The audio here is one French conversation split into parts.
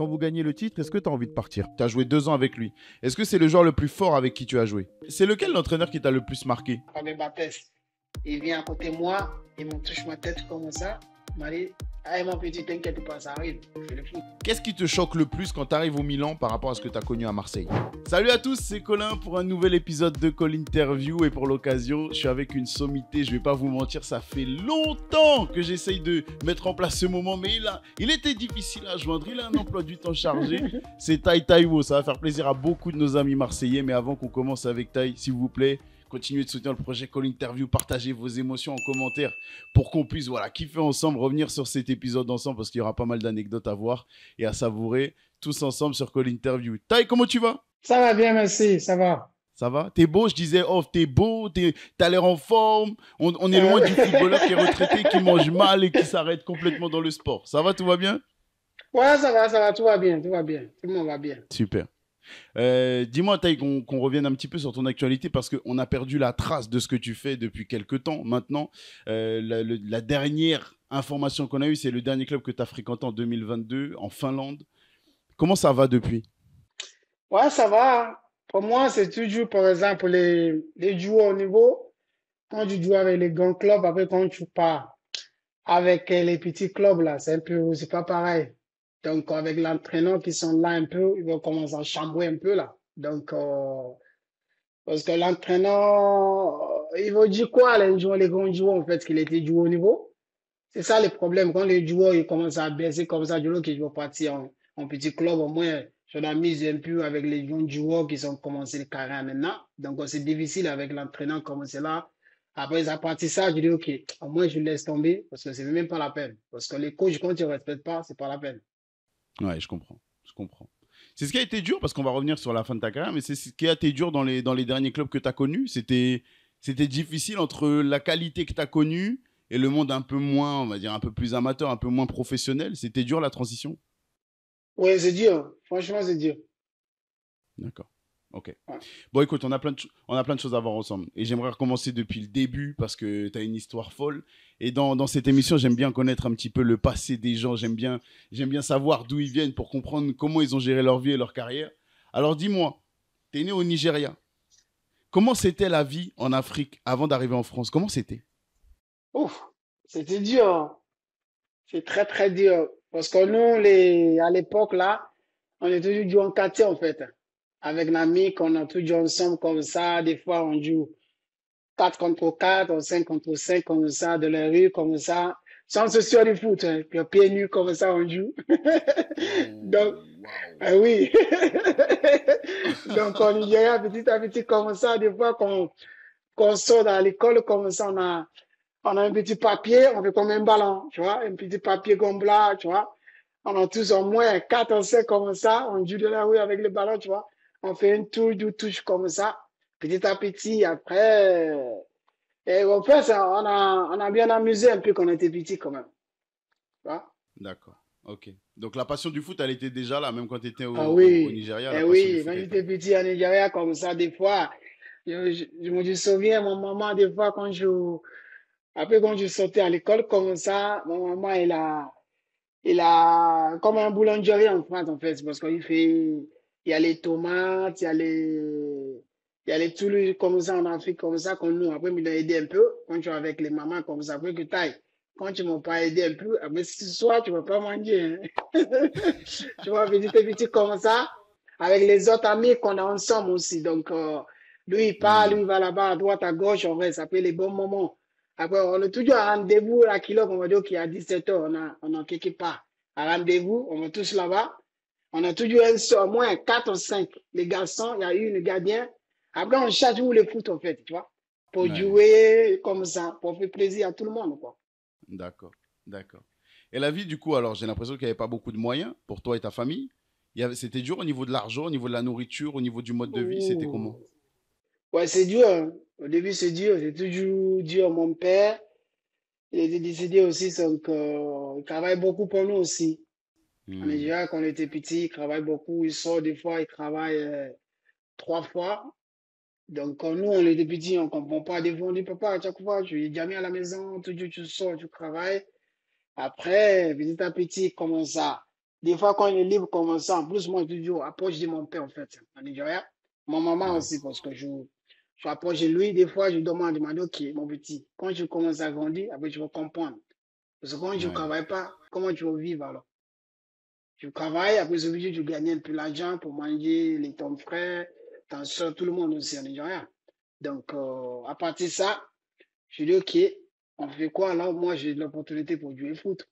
quand vous gagnez le titre, est-ce que tu as envie de partir? Tu as joué 2 ans avec lui. Est-ce que c'est le joueur le plus fort avec qui tu as joué? C'est lequel l'entraîneur qui t'a le plus marqué? Fabien Baptiste, il vient à côté de moi, il me touche ma tête comme ça. Il m'a dit, allez mon petit, t'inquiète pas, ça arrive. Je fais le foot. Qu'est-ce qui te choque le plus quand tu arrives au Milan par rapport à ce que tu as connu à Marseille? Salut à tous, c'est Colin pour un nouvel épisode de Call Interview. Et pour l'occasion, je suis avec une sommité. Je vais pas vous mentir, ça fait longtemps que j'essaye de mettre en place ce moment. Mais il était difficile à joindre. Il a un emploi du temps chargé. C'est Tai Taiwo. Ça va faire plaisir à beaucoup de nos amis marseillais. Mais avant qu'on commence avec Tai, s'il vous plaît, continuez de soutenir le projet Call Interview, partagez vos émotions en commentaire pour qu'on puisse kiffer ensemble, revenir sur cet épisode ensemble parce qu'il y aura pas mal d'anecdotes à voir et à savourer tous ensemble sur Call Interview. Tai, comment tu vas? Ça va bien, merci, ça va. Ça va? T'es beau, je disais, oh, t'es beau, t'as l'air en forme. On est loin du footballeur qui est retraité, qui mange mal et qui s'arrête complètement dans le sport. Ça va, tout va bien? Ouais, ça va, tout va bien, tout va bien. Tout le monde va bien. Super. Dis-moi, Taï, qu'on revienne un petit peu sur ton actualité parce qu'on a perdu la trace de ce que tu fais depuis quelques temps. Maintenant, la dernière information qu'on a eue, c'est le dernier club que tu as fréquenté en 2022 en Finlande. Comment ça va depuis? Ouais, ça va. Pour moi, c'est toujours, par exemple, les joueurs au niveau. Quand tu joues avec les grands clubs, après, quand tu pars avec les petits clubs, là, c'est pas pareil. Donc, avec l'entraîneur qui sont là un peu, ils vont commencer à chambrer un peu, là. Donc, parce que l'entraîneur, il veut dire quoi, les grands joueurs, en fait, qu'il était joué au niveau. C'est ça le problème. Quand les joueurs ils commencent à baisser comme ça, du coup, qu'ils vont partir en petit club, au moins, je la mise un peu avec les jeunes joueurs qui ont commencé le carrière maintenant. Donc, c'est difficile avec l'entraîneur comme c'est là. Après, à partir de ça, je dis, OK, au moins, je laisse tomber parce que c'est même pas la peine. Parce que les coachs, quand ils ne respectent pas, c'est pas la peine. Ouais, je comprends. C'est ce qui a été dur parce qu'on va revenir sur la fin de ta carrière, mais c'est ce qui a été dur dans les derniers clubs que tu as connus. C'était difficile entre la qualité que tu as connue et le monde un peu moins, on va dire, un peu plus amateur, un peu moins professionnel. C'était dur la transition? Oui, c'est dur. Franchement, c'est dur. D'accord. Ok. Ouais. Bon, écoute, on a plein de choses à voir ensemble. Et j'aimerais recommencer depuis le début parce que tu as une histoire folle. Et dans cette émission, j'aime bien connaître un petit peu le passé des gens. J'aime bien savoir d'où ils viennent pour comprendre comment ils ont géré leur vie et leur carrière. Alors dis-moi, tu es né au Nigeria. Comment c'était la vie en Afrique avant d'arriver en France? Comment c'était? Ouf, c'était dur. C'est très, très dur. Parce que nous, à l'époque, là, on est toujours joué en quartier, en fait. Avec l'ami, qu'on a toujours ensemble comme ça. Des fois, on joue 4 contre 4, ou 5 contre 5, comme ça, de la rue, comme ça. Sans se sur du foot, hein. Puis pieds nus, comme ça, on joue. Donc, Oh, waouh. oui. Donc, on y a petit à petit, comme ça. Des fois, qu'on sort dans l'école, comme ça, on a un petit papier, on fait comme un ballon, tu vois, un petit papier comme là, tu vois. On a tous au moins 4 ou 5 comme ça, on joue de la rue avec le ballon, tu vois. On fait une touche, deux touches comme ça, petit à petit, après. Et en fait, on a bien amusé un peu quand on était petit quand même. Tu vois. D'accord. Ok. Donc la passion du foot, elle était déjà là, même quand tu étais Ah au oui, Nigeria, la eh passion du oui, foot quand était là. j'étais petit en Nigeria comme ça, des fois, je me souviens, mon maman, des fois, après quand je sortais à l'école comme ça, mon maman, il a comme un boulangerie en France, en fait, parce il y a les tomates, il y a les toulouse comme ça en Afrique, comme ça, qu'on nous, après, il a aidé un peu, quand tu es avec les mamans comme ça, après que taille, quand tu m'as pas aidé un peu, après, ce soir, tu vas pas manger, hein. Tu vois, petit comme ça, avec les autres amis qu'on a ensemble aussi. Donc, lui, il part, lui, Hmm. il va là-bas, à droite, à gauche, on reste, après les bons moments. Après, on est toujours à rendez-vous, à Kilo, on va dire qu'il y a 17 heures, on a quelque part. À rendez-vous, on va tous là-bas. On a toujours au moins 4 ou 5. Les garçons, il y a eu une gardien. Après, on cherche où le foot, en fait, tu vois. Pour Ouais. jouer comme ça, pour faire plaisir à tout le monde, quoi. D'accord. D'accord. Et la vie, du coup, alors, j'ai l'impression qu'il n'y avait pas beaucoup de moyens pour toi et ta famille. C'était dur au niveau de l'argent, au niveau de la nourriture, au niveau du mode de vie. C'était comment? Ouh. Ouais, c'est dur, hein. Au début, c'est dur. C'est toujours dur. Mon père, il était décédé aussi, donc il travaille beaucoup pour nous aussi. En Hmm. Nigeria, quand on était petit, il travaille beaucoup. Il sort des fois, il travaille 3 fois. Donc, quand nous, on était petits, on ne comprend pas. Des fois, on dit, papa, à chaque fois, tu es jamais à la maison, toujours tu sors, tu travailles. Après, petit à petit, il commence Des fois, quand il est libre comme ça, en plus, moi, je dis, approche de mon père, en fait, en Nigeria. Mon maman Ouais, aussi, parce que je approche de lui. Des fois, je demande, OK, mon petit, quand tu commences à grandir, après, tu vas comprendre. Parce que quand tu ne ouais, travailles pas, comment tu vas vivre alors? Tu travailles, après, c'est obligé de gagner un peu l'argent pour manger, ton frère, ta soeur, tout le monde aussi en Nigeria. Donc, à partir de ça, je dis, OK, on fait quoi là? Moi, j'ai de l'opportunité pour jouer au foot.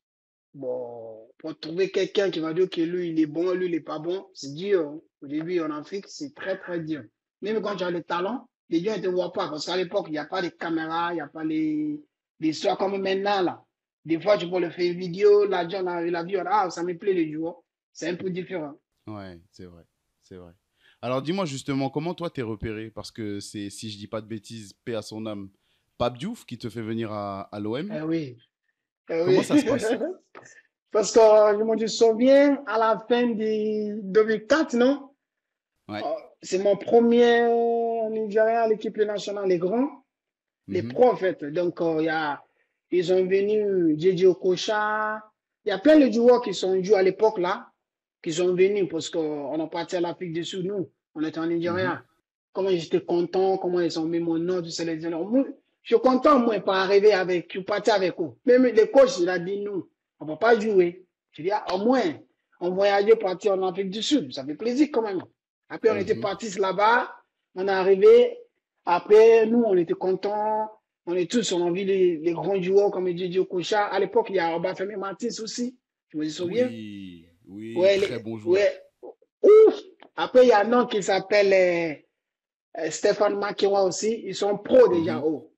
Bon, pour trouver quelqu'un qui va dire que lui, il est bon, lui, il est pas bon, c'est dur, hein. Au début, en Afrique, c'est très, très dur. Même quand tu as le talent, les gens ne te voient pas. Parce qu'à l'époque, il n'y a pas de caméras, il n'y a pas les histoires comme maintenant, là. Des fois, tu peux le faire une vidéo, l'argent, la vie, ah, ça me plaît les jours. C'est un peu différent. ouais, c'est vrai, c'est vrai. Alors dis-moi justement, comment toi t'es repéré? Parce que c'est, si je dis pas de bêtises, paix à son âme, Pape Diouf qui te fait venir à l'OM. Eh oui, eh Comment oui. ça se passe? Parce que je me souviens, à la fin de 2004, non? Ouais. C'est mon premier Nigérien à l'équipe nationale, les grands. Les Mhm, pros, en fait. Donc, ils ont venu, J.J. Okocha. Il y a plein de joueurs qui sont joués à l'époque, là, qui sont venus parce qu'on a parti à l'Afrique du Sud, nous. On était en mhm. Nigeria. Comment j'étais content, comment ils ont mis mon nom, tout ça, les gens. Je suis content, moi, pas arriver avec, je partais avec eux. Même les coachs, il a dit, nous, on ne va pas jouer. Je dis, ah, au moins, on voyageait partir en Afrique du Sud. Ça fait plaisir quand même. Après, on était Mhm. partis là-bas. On est arrivé. Après, nous, on était contents. On est tous, on a vu les grands joueurs comme Didier Okocha. À l'époque, il y a Obafemi Martins aussi. Je me souviens. Oui, oui, Ouais, très bon joueur. ouais. Ouf! Après, il y a un nom qui s'appelle Stéphane Makiwa aussi. Ils sont pros déjà. Mhm. Oh.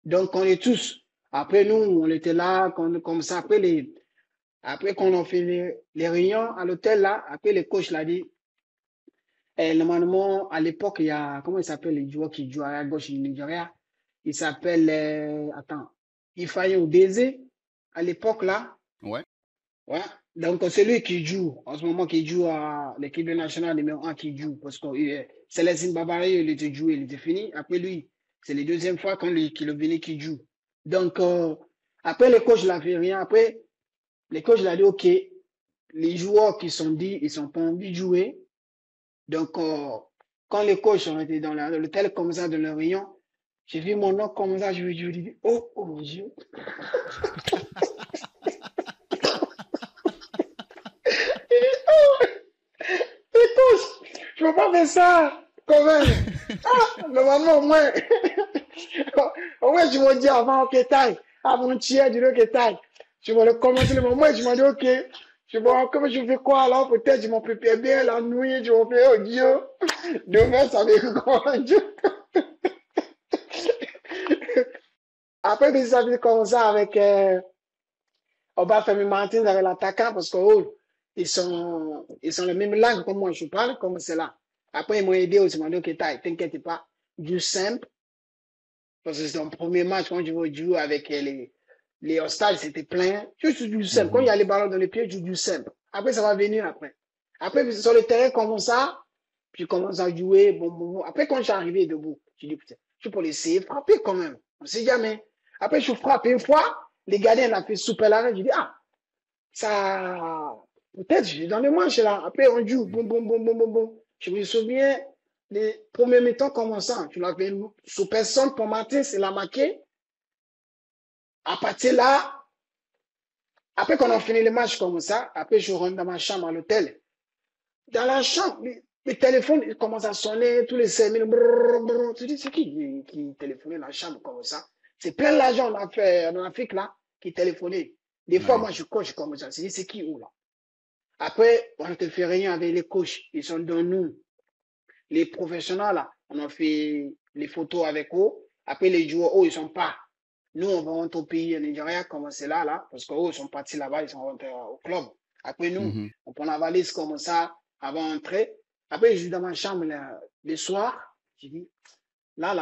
Donc, on est tous. Après, nous, on était là, comme ça. Après qu'on a fait les réunions à l'hôtel, là, après, le coach l'a dit, normalement, à l'époque, il y a, comment il s'appelle les joueurs qui jouent à la gauche du Nigeria? Il s'appelle, attends, Ifeanyi Udeze, à l'époque, là. Ouais. Ouais. Donc, c'est lui qui joue, en ce moment, qui joue à l'équipe nationale numéro 1 qui joue, parce que Célestine Babary, il était joué, il était fini. Après lui, c'est la deuxième fois qu'il est venu qui joue. Donc, après, le coach l'a fait rien. Après, le coach l'a dit, OK, les joueurs qui sont dit, ils sont pas envie de jouer. Donc, quand les coachs ont été dans l'hôtel comme ça, de la réunion, j'ai vu mon nom comme ça, je lui ai dit, oh, oh mon Dieu. Les coachs, je ne peux pas faire ça, quand même. Ah, normalement, au moins, au moins, je me dis avant, OK, taille, avant-hier, du OK, taille. Je vais le commencer le moment, je me dis, OK, je vois comment je fais quoi, alors peut-être je m'en prépare bien la nuit, je vais faire, oh Dieu, demain, ça va être grand Dieu. Après, puis ça fait comme ça avec Obafemi Martins, avec l'attaquant, parce que oh, ils sont la même langue que moi, je parle comme cela. Après, ils m'ont aidé aussi, ils m'ont dit, OK, t'inquiète pas, du simple, parce que c'est ton premier match, quand je vais jouer avec les hostages, c'était plein. Juste du simple. Quand il y Mhm. a les ballons dans les pieds, je joue du simple. Après, ça va venir après. Après, puis sur le terrain, comme ça, puis je commence à jouer. Bon, bon, bon. Après, quand je suis arrivé debout, je dis, putain, je peux laisser frapper quand même. On sait jamais. Après, je frappe une fois, les gardiens l'ont fait super l'arrêt. Je dis, ah, ça, peut-être, je suis dans le match là. Après, on joue, boum, boum, boum, boum, boum, boum. Je me souviens, les premiers mi-temps commençant, tu l'as fait sous personne pour mater, c'est la marqué. À partir de là, après qu'on a fini le match comme ça, après je rentre dans ma chambre à l'hôtel. Dans la chambre, le téléphone il commence à sonner tous les 5 minutes. Brrr, brrr. Tu dis, c'est qui téléphonait dans la chambre comme ça? C'est plein d'argent on a fait en Afrique là, qui téléphonait. Des fois, Ouais. moi, je coach comme ça. C'est qui où là? Après, on ne te fait rien avec les coachs. Ils sont dans nous. Les professionnels là, on a fait les photos avec eux. Après, les joueurs, oh, ils sont pas. Nous, on va rentrer au pays, en Nigeria, comme c'est là, parce qu'eux, ils sont partis là-bas, ils sont rentrés au club. Après, nous, Mhm. on prend la valise comme ça, avant d'entrer. Après, je suis dans ma chambre là, le soir. Je dis, là,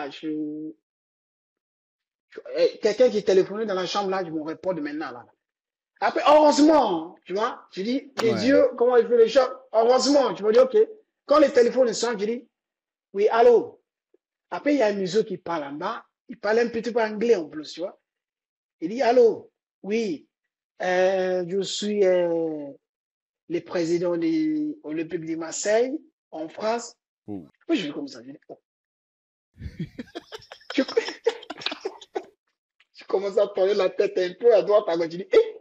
quelqu'un qui téléphonait dans la chambre là, je me réponds maintenant là. Après, heureusement, tu vois, je dis, les Ouais. dieux, comment il fait les choses? Heureusement, tu me dis, OK. Quand le téléphone sonne, je dis, oui, allô. Après, il y a un museau qui parle en bas. Il parle un petit peu anglais en plus, tu vois. Il dit, allô, oui, je suis le président de l'Olympique de Marseille en France. Oh. Moi, je vais comme ça. Je dis, oh. je, je commence à tourner la tête un peu à droite, à gauche. Je dis, eh.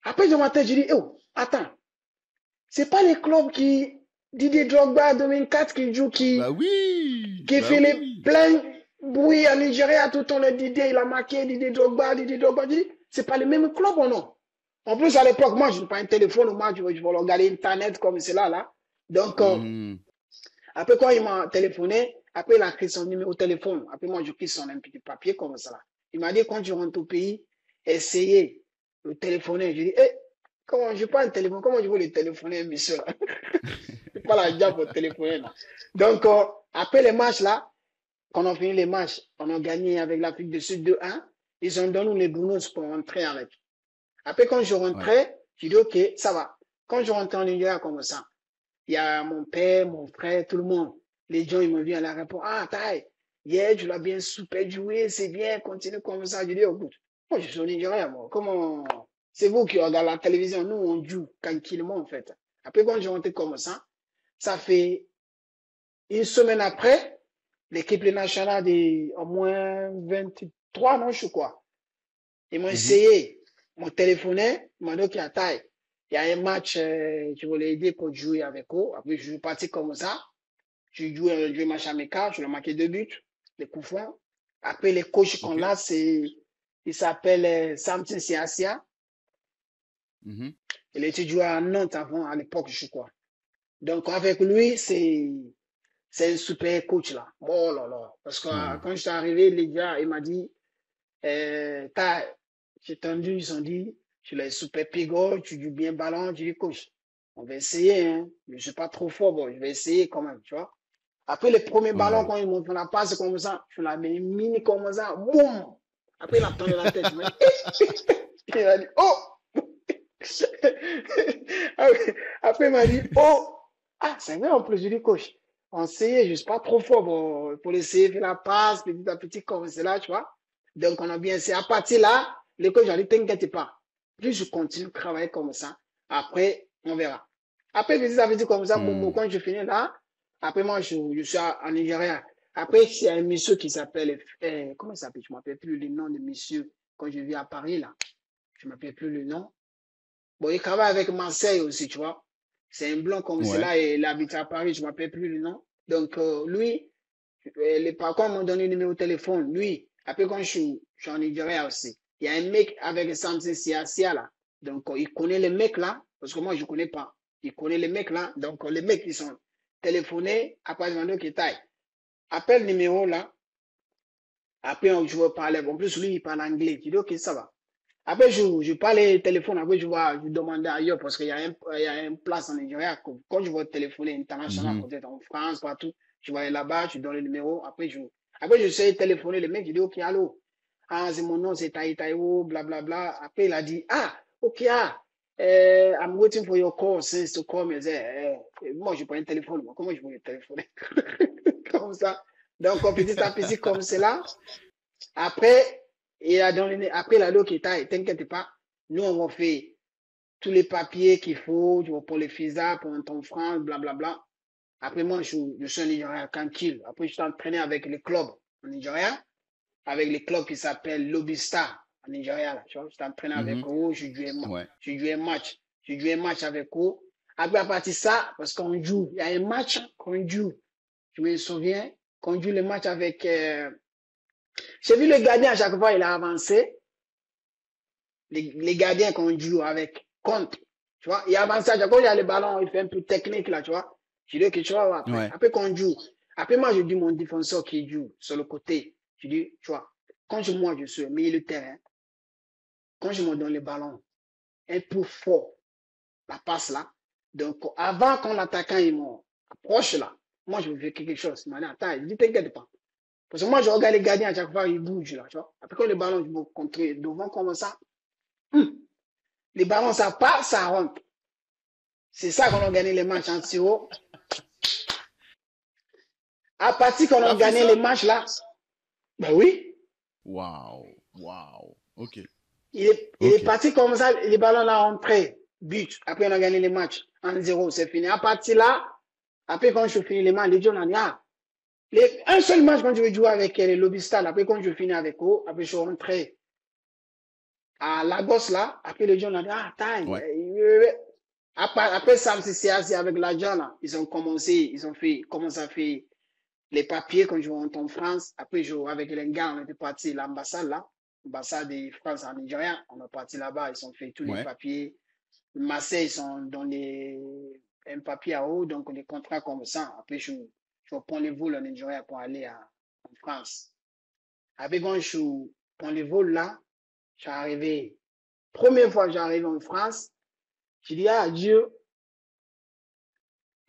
Après, dans ma tête, je dis, oh, attends. C'est pas les clubs qui, Didier Drogba 2004 qui joue, Bah oui. qui Bah fait les oui. pleins bruit à Nigeria, tout le temps, le Didier, il a marqué Didier Drogba, Didier Drogba. Je dis, c'est pas les mêmes clubs ou non? En plus, à l'époque, moi, je n'ai pas un téléphone, moi, je vais regarder Internet comme cela, là. Donc, après, quand il m'a téléphoné, après, il a écrit son numéro de téléphone. Après, moi, je pris son un petit papier comme ça, là. Il m'a dit, quand tu rentres au pays, essayez de téléphoner. Je dis, eh, comment, je pas un téléphone, comment je veux le téléphoner, monsieur, là? Je pas la job pour téléphoner, là. Donc, après les matchs, là, quand on a fini les matchs, on a gagné avec l'Afrique du Sud 2-1. Ils ont donné les bonus pour rentrer avec. Après, quand je rentrais, je dis, OK, ça va. Quand je rentrais en Nigeria comme ça, il y a mon père, mon frère, tout le monde. Les gens, ils me viennent à la réponse. Ah, taille, yeah, tu l'as bien super joué, c'est bien, continue comme ça. Je dis, oh, écoute, moi, je suis au Nigeria, moi. Comment, c'est vous qui regardez la télévision. Nous, on joue tranquillement, en fait. Après, quand je rentre comme ça fait une semaine après, l'équipe nationale de au moins 23, non, je crois. Ils m'ont essayé, m'ont téléphoné, ils m'ont dit qu'il y a taille. Il y a un match, je voulais aider pour jouer avec eux. Après, je suis parti comme ça. Je joue un match amical, je l'ai marqué 2 buts, les coups francs. Après, les coachs qu'on a, il s'appelle Samson Siasia. Il était joué à Nantes avant, à l'époque, je crois. Donc, avec lui, c'est un super coach, là. Oh là là. Parce que quand je suis arrivé, les gars, il m'a dit, j'ai entendu, ils ont dit, tu es super pigot, tu joues bien ballon. Je dis, coach, on va essayer, hein. Je ne suis pas trop fort, bon, je vais essayer quand même, tu vois. Après, les premiers ballons, quand ils m'ont fait la passe comme ça, je l'ai mis mini comme ça, boum! Après, il a tourné la tête. Il m'a dit, oh! Après, il m'a dit, oh! Ah, c'est vrai, en plus, je dis, coach, on essayait, je ne suis pas trop fort, bon, pour essayer de faire la passe, petit à petit, comme cela, tu vois. Donc, on a bien essayé. À partir de là, les coachs ont dit, t'inquiète pas. Puis, je continue de travailler comme ça. Après, on verra. Après, petit à petit, comme ça, quand je finis là, après, moi, je suis en Nigeria. Après, il y a un monsieur qui s'appelle, comment il s'appelle? Je ne m'appelle plus le nom de monsieur. Quand je vis à Paris, là, je ne m'appelle plus le nom. Bon, il travaille avec Marseille aussi, tu vois. C'est un blanc comme cela et il habite à Paris, je ne m'appelle plus le nom. Donc, lui, les parents m'ont donné le numéro de téléphone. Lui, après, quand je suis en Nigeria aussi, il y a un mec avec Samson Siasia, là. Donc, il connaît les mecs là, parce que moi, je ne connais pas. Il connaît les mecs là. Donc, les mecs, ils sont téléphonés. Après, je demande qu'il taille. Appelle le numéro là. Après, je veux parler. En plus, lui, il parle anglais. Je dis, OK, ça va. Après, je parle au téléphone. Après, je demande ailleurs parce qu'il y a une place en Nigeria. Quand je vais téléphoner international, peut-être en France, partout, je vais aller là-bas, je donne le numéro. Après, je sais téléphoner. Le mec, je dis, OK, allô. Ah, c'est mon nom, c'est Taïtaïwo, blablabla. Après, il a dit, ah, OK, I'm waiting for your call since to call me. Moi, je prends un téléphone. Comment je peux le téléphoner? Comme ça. Donc, petit à petit, comme cela. Après, il a dit, OK, t'inquiète pas. Nous, on va faire tous les papiers qu'il faut. Tu vas pour les visas, pour ton franc, blablabla. Après, moi, je suis en Nigeria tranquille. Après, je suis entraîné avec les clubs en Nigeria. Avec les clubs qui s'appellent Lobista en Nigeria. Là, tu vois, je suis entraîné avec eux, je joue un match avec eux. Après, à partir de ça, parce qu'on joue, il y a un match qu'on joue. Je me souviens qu'on joue le match avec... j'ai vu le gardien à chaque fois, il a avancé. Les gardiens qu'on joue avec, contre. Tu vois, il a avancé à chaque fois, il y a le ballon, il fait un peu technique là, tu vois. Je dis que tu vois, après, après qu'on joue. Après, moi, je dis mon défenseur qui joue sur le côté. Je dis, tu vois, moi, je suis au milieu de terrain, quand je me donne le ballon, un peu fort, la passe là. Donc, avant qu'on l'attaquant, il m'approche là, moi, je veux faire quelque chose. Il m'a dit, attends, il dit, t'inquiète pas. Parce que moi, je regarde les gardiens à chaque fois, ils bougent là, tu vois. Après, quand le ballon, je me contrôle devant comme ça, les ballons, ça part, ça rentre. C'est ça qu'on a gagné les matchs en tiro. À partir qu'on a gagné les matchs là, ben oui. Waouh. Ok. Il est parti comme ça, les ballons là entrés. but. Après, on a gagné les matchs 1-0, c'est fini. À partir là, après, quand je finis les matchs, les gens ont dit, ah, un seul match quand je vais jouer avec les Lobistal, après, quand je finis avec eux, après, je suis rentré à Lagos là, après, les gens ont dit, ah, taille. Ouais. Après ça, c'est assis avec l'argent là. Ils ont commencé à faire les papiers quand je rentre en France. Après, avec les gars, on était parti à l'ambassade là, l'ambassade de France en Nigeria. On est parti là-bas, ils ont fait tous les papiers. Marseille, ils sont dans un papier à haut, donc des contrats comme ça. Après, je prends les vols en Nigeria pour aller en France. Après, quand je prends les vols là, je suis arrivé. Première fois que j'arrive en France, je dis ah Dieu,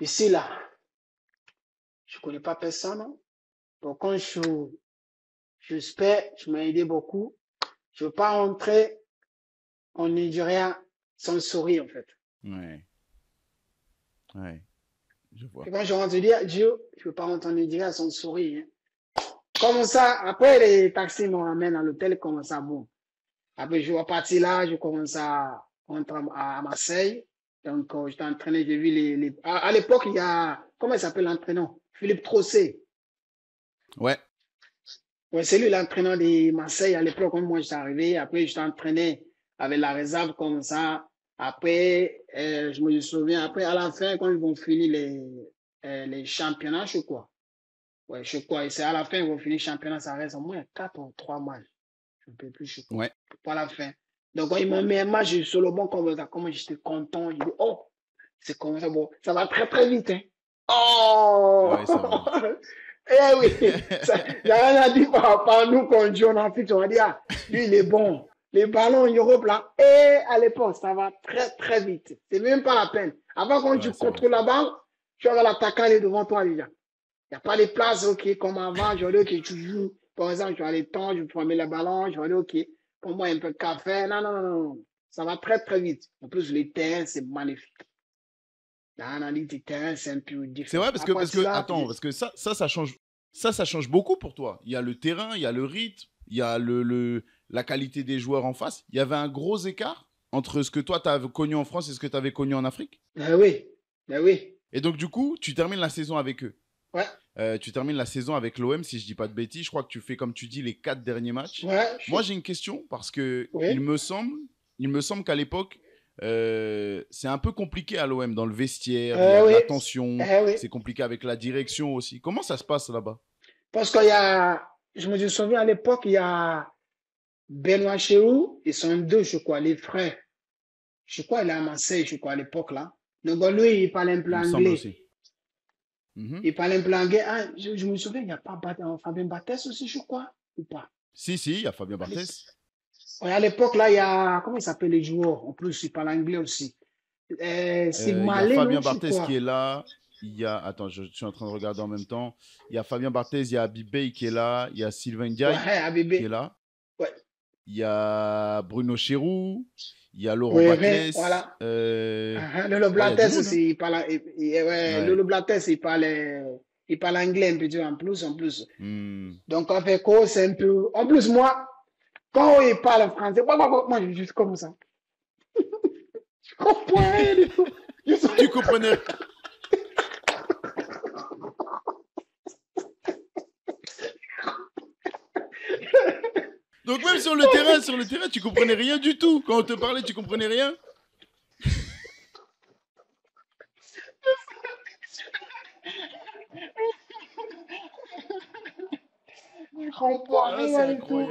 ici là, je connais pas personne. Non? Donc quand j'espère, je m'ai aidé beaucoup. Je veux pas rentrer en Nigeria sans sourire en fait. Ouais. Ouais. Je vois. Et quand je rentre, je dis Dieu, je veux pas rentrer en Nigeria sans sourire. Hein. Comme ça, après les taxis me ramènent à l'hôtel, comme ça, bon. Après, je vais partir là, je commence à rentrer à Marseille. Donc, j'étais entraîné, j'ai vu à l'époque, il y a, comment il s'appelle l'entraîneur? Philippe Trocé. Ouais. Ouais, c'est lui l'entraîneur de Marseille à l'époque, quand moi j'étais arrivé. Après, j'étais entraîné avec la réserve comme ça. Après, je me souviens, après, à la fin, quand ils vont finir les championnats, je crois. Ouais, je crois. Et c'est à la fin, ils vont finir le championnat, ça reste au moins 4 ou 3 matchs. Je ne peux plus, je crois. Ouais. Pour la fin. Donc, quand ils m'ont mis un match sur le bon comme ça, comment j'étais content. Je dis, oh, c'est comme ça, bon, ça va très, très vite, hein. Oh! Ouais, ça va. Eh oui, il n'y a rien à dire par rapport à nous quand on joue en Afrique, on va dire, ah, lui, il est bon. Les ballons en Europe, là, et à l'époque, ça va très, très vite. C'est même pas la peine. Avant, quand tu contrôles la balle, tu vas l'attaquant, il est devant toi déjà. Il n'y a pas de place, ok, comme avant, je vais dire, ok, tu joues. Par exemple, tu as le temps, je prends le ballon, je vais dire, ok, pour moi, un peu de café. Non, non, non, non. Ça va très, très vite. En plus, le terrain, c'est magnifique. L'analyse du terrain, c'est un peu différent. C'est vrai, parce que attends, parce que ça change. Ça change beaucoup pour toi. Il y a le terrain, il y a le rythme, il y a la qualité des joueurs en face. Il y avait un gros écart entre ce que toi, tu avais connu en France et ce que tu avais connu en Afrique. Oui, oui. Et donc, du coup, tu termines la saison avec eux. Ouais. Tu termines la saison avec l'OM, si je dis pas de bêtises. Je crois que tu fais, comme tu dis, les 4 derniers matchs. Ouais, Moi, j'ai une question parce que oui. il me semble qu'à l'époque, c'est un peu compliqué à l'OM dans le vestiaire, il y a de la tension, oui. c'est compliqué avec la direction aussi. Comment ça se passe là-bas? Parce qu'il y a, je me souviens à l'époque, il y a Benoît Chéou, ils sont deux, je crois, les frères. Je crois qu'il est à Marseille, je crois, à l'époque là. Donc lui, il parle un peu anglais. Il parle un peu anglais. Ah, je me souviens, il n'y a pas Fabien Barthez aussi, je crois, ou pas? Si, il y a Fabien Barthez. Ouais, à l'époque, là, il y a, comment il s'appelle les joueurs? En plus, il parle anglais aussi. C'est Malé, il y a Fabien Barthez qui est là. Il y a, attends, je suis en train de regarder en même temps. Il y a Fabien Barthez, il y a Abibé qui est là. Il y a Sylvain Ndiaye qui est là. Ouais. Il y a Bruno Chéroux. Il y a Laurent Batles. Voilà. Lolo Blattes aussi, il parle, Lolo Blattes, il parle anglais un peu, en plus. Donc, avec quoi, c'est un peu, en plus, moi, quand il parle français, moi, je suis juste comme ça. Je comprends rien du tout. Tu comprenais? Donc même sur le terrain, tu comprenais rien du tout. Quand on te parlait, tu comprenais rien? Je comprends rien du tout.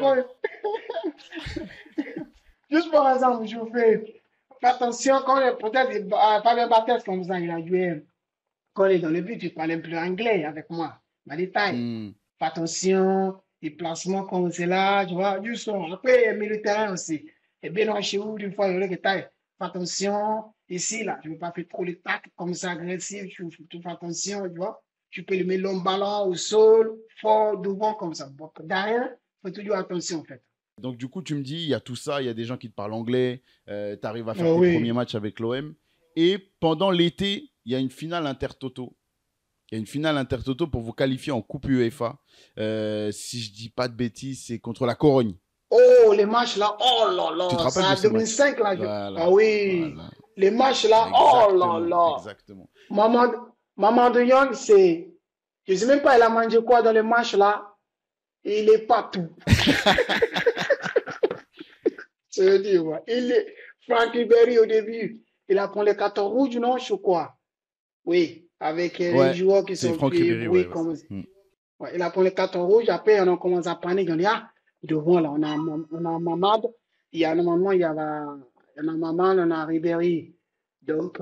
Juste par exemple, je fais attention quand peut-être Fabien Barthez comme ça, il a joué. Quand il est dans le but, il parle un peu anglais avec moi. Ma détail. Fais attention, les placements comme c'est là, tu vois, juste après, il y a le terrain aussi. Et bien, chez vous, une fois, il y a fais attention, ici, là, je ne veux pas faire trop les tacs comme ça, agressif, tu fais attention, tu vois. Tu peux le mettre le ballon au sol, fort, devant, comme ça. Donc, derrière, il faut toujours attention, en fait. Donc, du coup, tu me dis, il y a tout ça, il y a des gens qui te parlent anglais, tu arrives à faire tes premiers matchs avec l'OM. Et pendant l'été, il y a une finale Intertoto. Il y a une finale Intertoto pour vous qualifier en Coupe UEFA. Si je dis pas de bêtises, c'est contre la Corogne. Oh, les matchs là, oh là là, tu te rappelles ça, 2005 là. Voilà, ah oui. Voilà. Les matchs là, oh là Exactement, là. exactement. Maman, maman de Young, c'est. Je sais même pas, il a mangé quoi dans les matchs là. Il est partout. Je veux dire, ouais. Franck Ribéry au début, il a pris les cartons rouges, non, je crois. Oui, avec les Ouais, joueurs qui c'est sont Franck fait Ribéry, ouais, bruit ouais. comme. Hmm. Ouais, il a pris les cartons rouges, après on a commencé à paniquer. On dit, ah, devant là, on a Mamad, il y a normalement, il y a Mamad, on a Ribéry. Donc,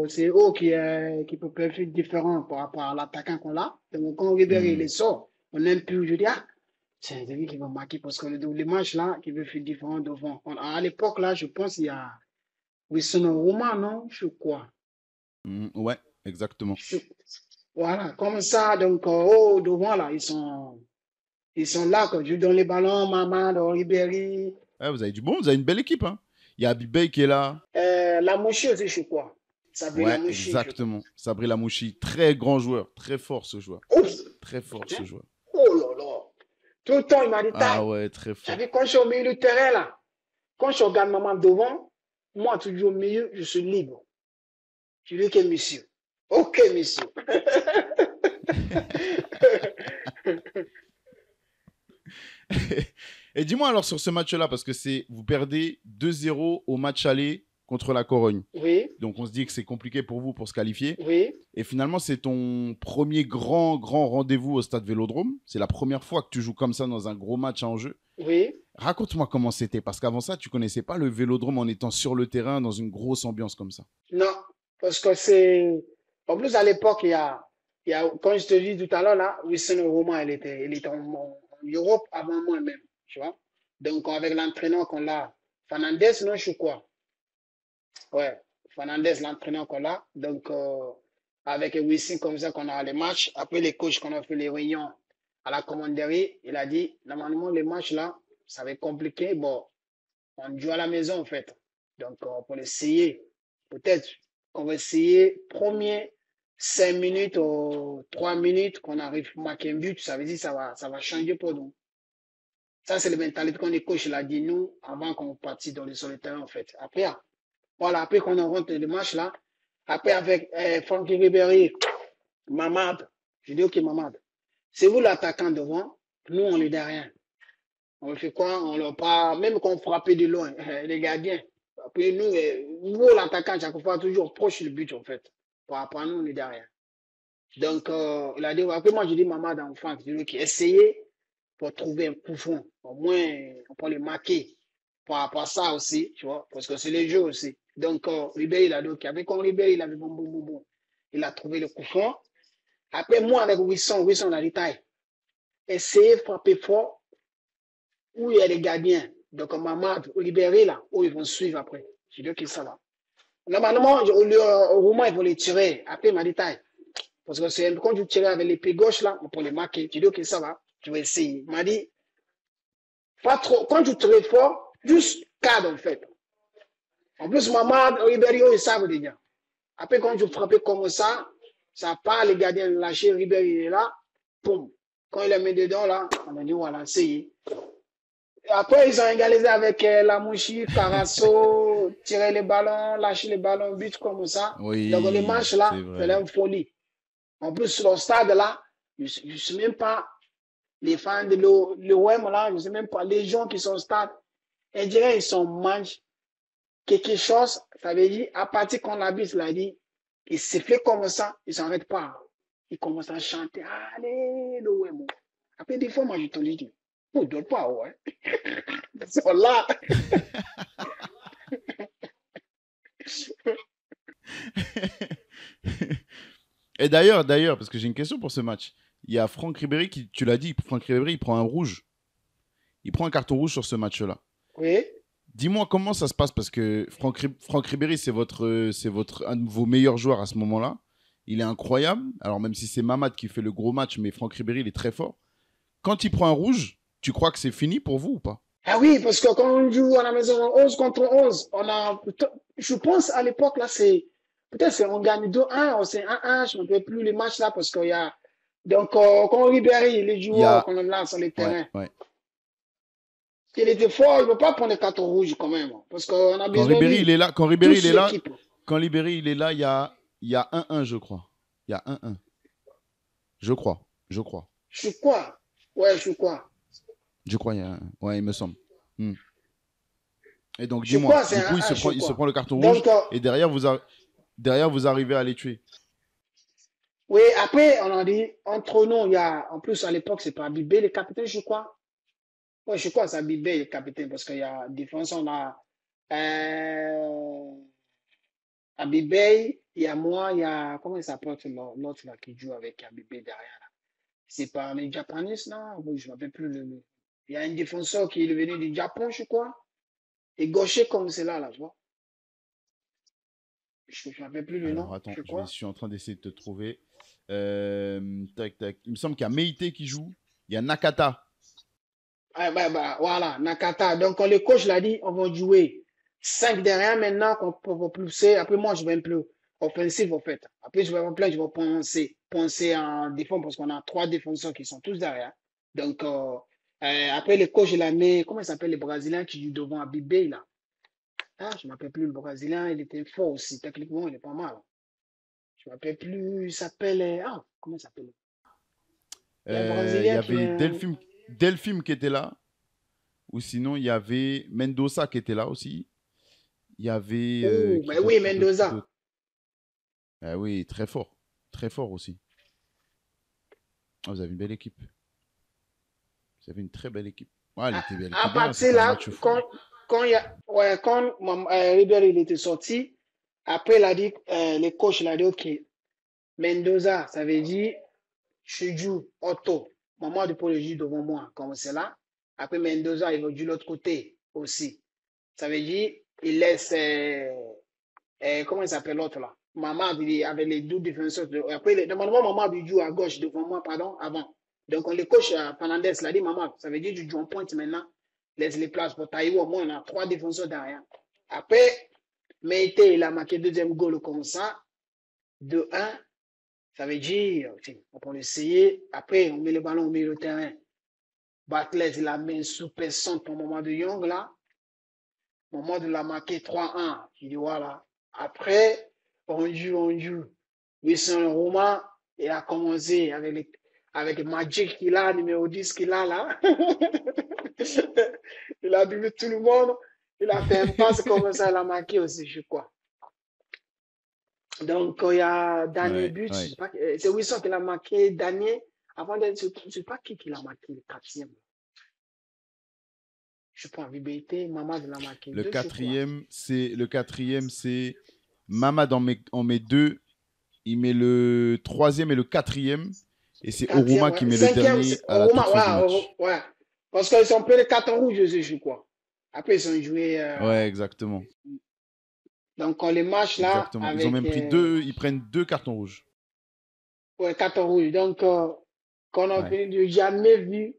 c'est eux qui peuvent faire différent par rapport à l'attaquant qu'on a. Donc, quand Ribéry Hmm. les sort, on n'aime plus, je dis, ah, c'est lui qui va marquer parce que le match là, qui veut faire différent devant. À l'époque là, je pense qu'il y a Wilson Roman, non? Je crois. Ouais, exactement. Je- Voilà, comme ça, donc, oh, devant là, ils sont là, quand je donne les ballons, Mamad, Ribéry, Ouais, vous avez du bon, vous avez une belle équipe, hein. Il y a Abibay qui est là. la Mouchi aussi, je crois. Ça veut la Ouais, Mouchi, je crois. exactement. Sabri Lamouchi, très grand joueur, très fort ce joueur. Ouf! Très fort ce Hein? joueur. Oh là là! Tout le temps, il m'a dit, Ah taille. ouais, très fort. J'avais quand je suis au milieu du terrain là, quand je regarde maman devant, moi, toujours au milieu, je suis libre. Je dis, ok, monsieur. Ok, monsieur. Et dis-moi alors sur ce match-là, parce que vous perdez 2-0 au match aller contre la Corogne. Oui, Donc on se dit que c'est compliqué pour vous pour se qualifier. oui, Et finalement, c'est ton premier grand rendez-vous au stade Vélodrome. C'est la première fois que tu joues comme ça dans un gros match en jeu. oui. Raconte-moi comment c'était, parce qu'avant ça, tu connaissais pas le Vélodrome en étant sur le terrain dans une grosse ambiance comme ça. Non, parce que c'est. En plus, à l'époque, comme je te dis tout à l'heure, là, Wilson Roman, il était en Europe avant moi-même, tu vois. Donc, avec l'entraîneur qu'on a, Fernandez, non, je crois. Ouais, Fernandez, l'entraîneur qu'on a. Donc, avec Wilson, comme ça, qu'on a les matchs. Après les coachs, qu'on a fait les réunions à la commanderie, il a dit, normalement, les matchs là, ça va être compliqué. Bon, on joue à la maison, en fait. Donc, pour essayer, peut-être qu'on va essayer, premier 5 minutes ou 3 minutes qu'on arrive à marquer un but, ça veut dire que ça va changer pour nous. Ça, c'est la mentalité qu'on est coach, il a dit nous, avant qu'on partisse sur le terrain, en fait. Après, voilà, après qu'on rentre le match là, après avec Francky Ribéry, Mamad, je dis ok, Mamad, c'est vous l'attaquant devant, nous, on est derrière. On fait quoi? On leur pas, même quand on frappait de loin, les gardiens. Après, nous l'attaquant, chaque fois, toujours proche du but, en fait. Par rapport à nous, on est derrière. Donc, il a dit, après, moi, je dis, maman d'enfant, je dis, ok, essayez pour trouver un coup franc. Au moins, on peut les marquer. Par rapport à ça aussi, tu vois, parce que c'est les jeux aussi. Donc, Ribéry, il a dit, ok, avec quand Ribéry, il avait bon, bon, bon, bon. Il a trouvé le coup franc. Après, moi, avec Wilson, a dit, taille, essayez de frapper fort où il y a les gardiens. Donc, Mamad, Ribéry, là, où ils vont suivre après. Je dis, ok, ça va. Normalement, au moment, ils vont les tirer. Après, il m'a dit, taille. Parce que c'est quand tu tires avec l'épée gauche, là, on peut les marquer. Je dis, ok, ça va. Je vais essayer. Il m'a dit, pas trop. Quand tu tires fort, juste cadre, en fait. En plus, Mamad, Ribéry, ils savent déjà. Après, quand tu frappes comme ça part, les gardiens lâcher, Ribéry est là, boum. Quand il a mis dedans, là, on a dit, voilà, c'est. Après, ils ont égalisé avec Lamouchi, Carasso, tirer les ballons, lâcher les ballons, but comme ça. Donc, les Oui, matchs là, c'est c'est vrai. une folie. En plus, sur le stade là, je ne sais même pas les fans de l'OM là, je ne sais même pas les gens qui sont au stade. On dirait ils sont mangent quelque chose. Ça veut dire, à partir qu'on l'habite, il a dit, ils se fait comme ça, ils ne s'arrêtent pas. Ils commencent à chanter, allez, l'OM. Après, des fois, moi, je te le dis, on ne doit pas, ouais. Ils sont là. Et d'ailleurs, parce que j'ai une question pour ce match. Il y a Franck Ribéry qui, tu l'as dit, Franck Ribéry, il prend un rouge. Il prend un carton rouge sur ce match-là. Oui. Dis-moi comment ça se passe, parce que Franck Ribéry, c'est un de vos meilleurs joueurs à ce moment-là. Il est incroyable. Alors, même si c'est Mamad qui fait le gros match, mais Franck Ribéry, il est très fort. Quand il prend un rouge, tu crois que c'est fini pour vous ou pas? Ah oui, parce que quand on joue à la maison 11 contre 11, je pense à l'époque là, peut-être on gagne 2-1, c'est 1-1, je ne me rappelle plus les matchs là parce qu'il y a, donc quand Ribéry, les Il y joueurs a... qu'on a là sur les Ouais, terrains, ouais. il était fort, il ne peut pas prendre les cartons rouges quand même, parce qu'on a Quand besoin de Ribéry, il lui, est là, toute l'équipe. quand Ribéry il est là, il y a 1-1, je crois. Il y a 1-1. Je crois. Je suis quoi? Ouais, je suis quoi? Je crois, il y a 1-1. Ouais, il me semble. Hmm. Et donc, Je suis dis-moi, quoi? C'est du coup, un 1, je suis il se quoi? prend le carton rouge Donc, et derrière, vous arrivez à les tuer. oui, après, on a dit, entre nous, il y a, en plus, à l'époque, c'est pas Bibé, le capitaine, je crois. Ouais, je crois, c'est Bibé, le capitaine, parce qu'il y a différence, on a, euh, Abibé, il y a moi, il y a, comment il s'appelle l'autre là qui joue avec Abibé derrière là? C'est pas les Japonais, non? Oui, je ne me rappelle plus le nom. Il y a un défenseur qui est venu du Japon, je crois, et gaucher comme c'est là, tu vois. Je ne me rappelle plus le nom, Alors, attends, je crois. je suis en train d'essayer de te trouver. Tac, tac. Il me semble qu'il y a Meite qui joue. Il y a Nakata. Ah, voilà, Nakata. Donc, le coach l'a dit, on va jouer 5 derrière maintenant, qu'on va pousser. Après, moi, je vais un peu offensif, en fait. Après, je vais en plein, je vais penser en défense parce qu'on a 3 défenseurs qui sont tous derrière. Donc, après, le coach, il a mis, comment il s'appelle, le Brésilien qui joue devant Abibé, là. Ah, je ne m'appelle plus le Brésilien, il était fort aussi. Techniquement, il est pas mal. Je ne m'appelle plus, il s'appelle, comment il s'appelle? Il y a un Il y Brésilien qui avait est, Delphine qui était là. Ou sinon, il y avait Mendoza qui était là aussi. Il y avait. oh, Qui mais d'autre, oui, qui d'autre, qui Mendoza. d'autre. Ah oui, très fort. Très fort aussi. Ah, vous avez une belle équipe. Vous avez une très belle équipe. Ouais, elle À était bien. partir C'était un là, match fou. quand Ribéry il était sorti, après il a dit, le coach il a dit, ok, Mendoza, ça veut dire, je joue Otto, maman de Paul joue devant moi, comme c'est là. Après Mendoza, il va de l'autre côté aussi. Ça veut dire, il laisse, comment il s'appelle l'autre là? Maman avec les deux défenseurs. Après, normalement, maman joue à gauche devant moi, pardon, avant. Donc, on le coach Fernandez l'a dit, maman, ça veut dire que tu joues en pointe maintenant. Laisse les places pour Taïwo. Au moins, on a 3 défenseurs derrière. Après, Meite, il a marqué deuxième goal comme ça. 2-1. Ça veut dire, on peut l'essayer. Après, on met le ballon au milieu du terrain. Bartlett, il a mis sous personne pour le moment de Young là. Au moment de la marquer 3-1. Il dit voilà. Après, on joue. Wilson Roman, il a commencé avec Magic qu'il a, numéro 10 qu'il a là. Il a doublé tout le monde. Il a fait un passe comme ça, il a marqué aussi, je crois. Donc, il y a dernier Ouais, but, ouais. c'est Wilson qui l'a marqué, dernier. Avant d'être, je ne sais pas qui l'a marqué, le quatrième. Je prends Vibéité, Maman l'a marqué Le 2, je crois. quatrième, c'est Mamad en met 2. Il met le troisième et le quatrième. Et c'est Quatrième, Oruma qui ouais. met le Cinquième, dernier à la toute fin du match. ouais. Parce qu'ils sont pris les 4 rouges, je crois. Après, ils ont joué. Ouais, exactement. Donc, les matchs là, Exactement. Ils ont avec. même pris ils prennent 2 cartons rouges. Ouais, 4 rouges. Donc, qu'on a Ouais. jamais vu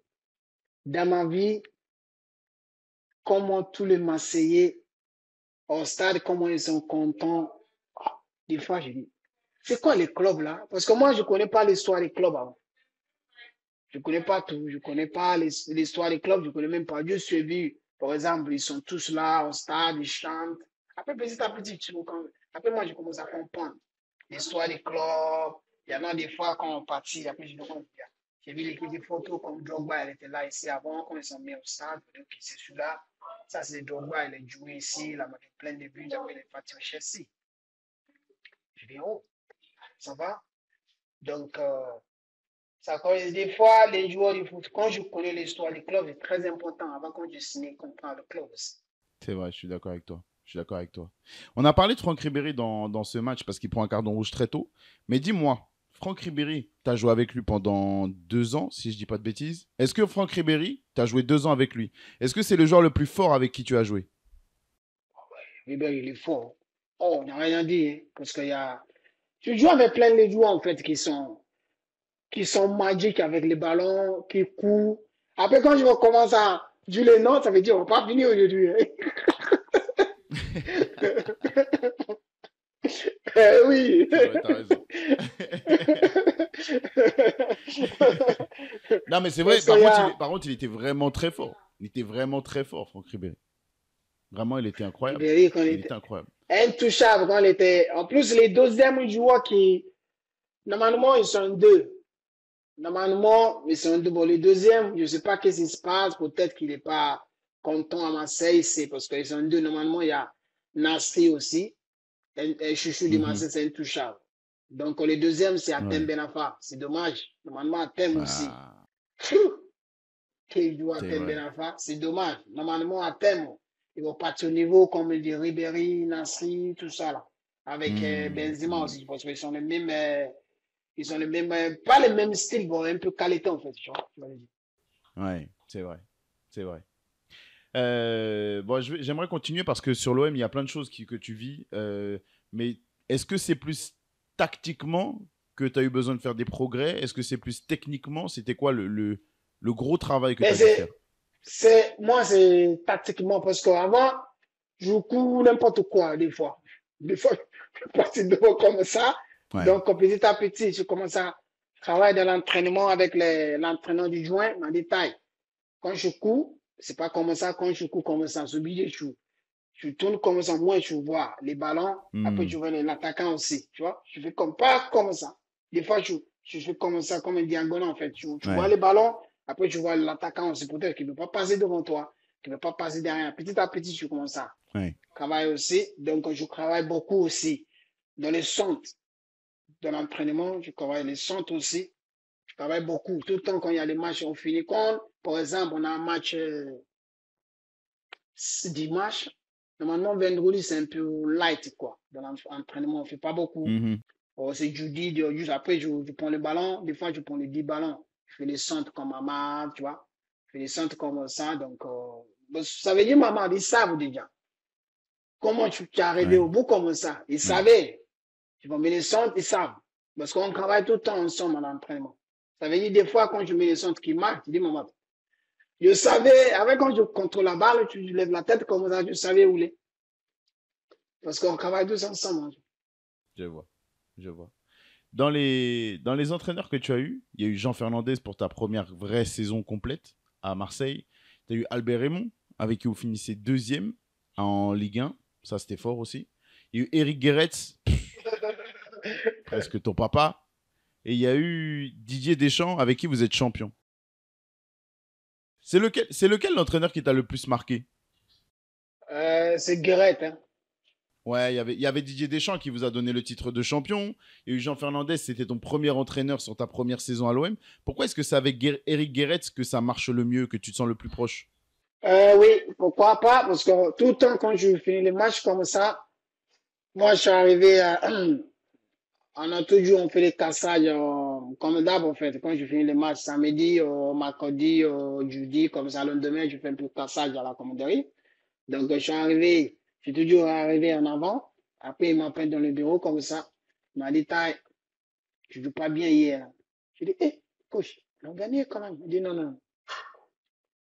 dans ma vie comment tous les Marseillais au stade, comment ils sont contents. Ah, des fois, je dis, c'est quoi les clubs là? Parce que moi, je ne connais pas l'histoire des clubs avant. Je ne connais pas tout. Je ne connais pas l'histoire des clubs. Je ne connais même pas. Juste suivi. Par exemple, ils sont tous là au stade, ils chantent. Après, petit à petit, après, moi, je commence à comprendre l'histoire des clubs. Il y en a des fois quand on partit, après, je demande. J'ai vu des photos comme Drogba, elle était là ici avant, quand ils sont mis au stade. Donc, c'est celui-là. Ça, c'est Drogba, il est joué ici, il a marqué plein de buts. Après, il est parti au Chelsea. Je dis, oh, ça va? Donc, ça cause des fois, les joueurs de foot, quand je connais l'histoire du club, c'est très important avant quand je signe, comprendre le club aussi. C'est vrai, je suis d'accord avec toi. Je suis d'accord avec toi. On a parlé de Franck Ribéry dans ce match parce qu'il prend un carton rouge très tôt. Mais dis-moi, Franck Ribéry, tu as joué avec lui pendant 2 ans, si je dis pas de bêtises. Est-ce que Franck Ribéry, tu as joué 2 ans avec lui? Est-ce que c'est le joueur le plus fort avec qui tu as joué? Ribéry, il est fort. Oh, on n'a rien dit, hein, parce qu'il y a. Tu joues avec plein de joueurs, en fait, qui sont magiques avec les ballons, qui courent. Après, quand je recommence à jouer les noms, ça veut dire qu'on va pas finir aujourd'hui. Hein. Oui. C'est vrai, t'as raison. Non, mais c'est vrai, Parce qu'il y a. par contre, il était vraiment très fort. Il était vraiment très fort, Franck Ribéry. Vraiment, il était incroyable. Ribéry, quand il Il était. était incroyable. intouchable quand il était. En plus, les deuxièmes joueurs qui, normalement, ils sont deux. Normalement, ils sont deux. Bon, les deuxièmes, je ne sais pas qu'est-ce qui se passe. Peut-être qu'il n'est pas content à Marseille. C'est parce qu'ils sont deux. Normalement, il y a Nasri aussi. Et Chouchou de Mhm. Marseille, c'est intouchable. Donc, les deuxièmes, c'est Atem Ouais. Benafa. C'est dommage. Normalement, Atem aussi. Ah, Qui joue c'est Atem vrai. Benafa, c'est dommage. Normalement, Atem, ils vont partir au niveau comme dit Ribéry, Nasri, tout ça là. Avec Benzema Hmm. aussi, parce qu'ils sont les mêmes, ils ont les mêmes, pas les mêmes styles, bon, un peu qualité en fait, tu vois le dire. Ouais, c'est vrai. C'est vrai. Bon, j'aimerais continuer parce que sur l'OM, il y a plein de choses que tu vis. Mais est-ce que c'est plus tactiquement que tu as eu besoin de faire des progrès? Est-ce que c'est plus techniquement? C'était quoi le gros travail que tu Mais as dû faire? moi, c'est tactiquement, parce qu'avant, je cours n'importe quoi, des fois. Des fois, je suis parti devant comme ça. Ouais. Donc, petit à petit, je commence à travailler dans l'entraînement avec l'entraîneur du joint en détail. Quand je cours, c'est pas comme ça. Quand je cours comme ça, c'est obligé, je tourne comme ça. Moi, je vois les ballons. Après, je Hmm. vois l'attaquant aussi. Tu vois, je fais comme pas comme ça. Des fois, je fais comme ça, comme un diagonal, en fait. Tu vois Ouais. les ballons. Après, tu vois l'attaquant aussi. Peut-être qu'il ne peut pas passer devant toi, qu'il ne peut pas passer derrière. Petit à petit, je commence à Ouais. travailler aussi. Donc, je travaille beaucoup aussi dans les centres de l'entraînement. Je travaille les centres aussi. Je travaille beaucoup. Tout le temps, quand il y a des matchs, on finit compte. Par exemple, on a un match dimanche. Normalement, vendredi, c'est un peu light, quoi. Dans l'entraînement, on ne fait pas beaucoup. Mhm. Oh, c'est jeudi, juste après, je prends le ballon. Des fois, je prends les 10 ballons. Je fais les centres comme maman, tu vois. Je fais les centres comme ça. Donc, ça veut dire, maman, ils savent déjà. Comment tu es arrivé Ouais. au bout comme ça? Ils Ouais. savaient. Tu vas mettre les centres, ils savent. Parce qu'on travaille tout le temps ensemble à l'entraînement. Ça veut dire, des fois, quand je mets les centres qui marquent, je dis, maman, je savais, avec quand je contrôle la balle, tu lèves la tête comme ça, je savais où il est. Parce qu'on travaille tous ensemble. Je vois. Je vois. Dans les entraîneurs que tu as eu, il y a eu Jean Fernandez pour ta première vraie saison complète à Marseille. Tu as eu Albert Raymond, avec qui vous finissez deuxième en Ligue 1. Ça, c'était fort aussi. Il y a eu Eric Guéretz, presque ton papa. Et il y a eu Didier Deschamps, avec qui vous êtes champion. C'est lequel l'entraîneur qui t'a le plus marqué? C'est Guéret, hein. Ouais, il y avait Didier Deschamps qui vous a donné le titre de champion. Il y a eu Jean Fernandez, c'était ton premier entraîneur sur ta première saison à l'OM. Pourquoi est-ce que c'est avec Eric Guéretz que ça marche le mieux, que tu te sens le plus proche? Oui, pourquoi pas? Parce que tout le temps, quand je finis les matchs comme ça, moi, je suis arrivé à, on a toujours, on fait les cassages, comme d'hab, en fait. Quand je finis les matchs samedi, mercredi, jeudi, comme ça, le lendemain, je fais un peu de cassage à la commanderie. Donc, je suis toujours arrivé en avant. Après, il m'appelle dans le bureau comme ça. Il m'a dit, Taï, tu joues pas bien hier. Je dis, coach, on a gagné quand même. Il dit, non, non.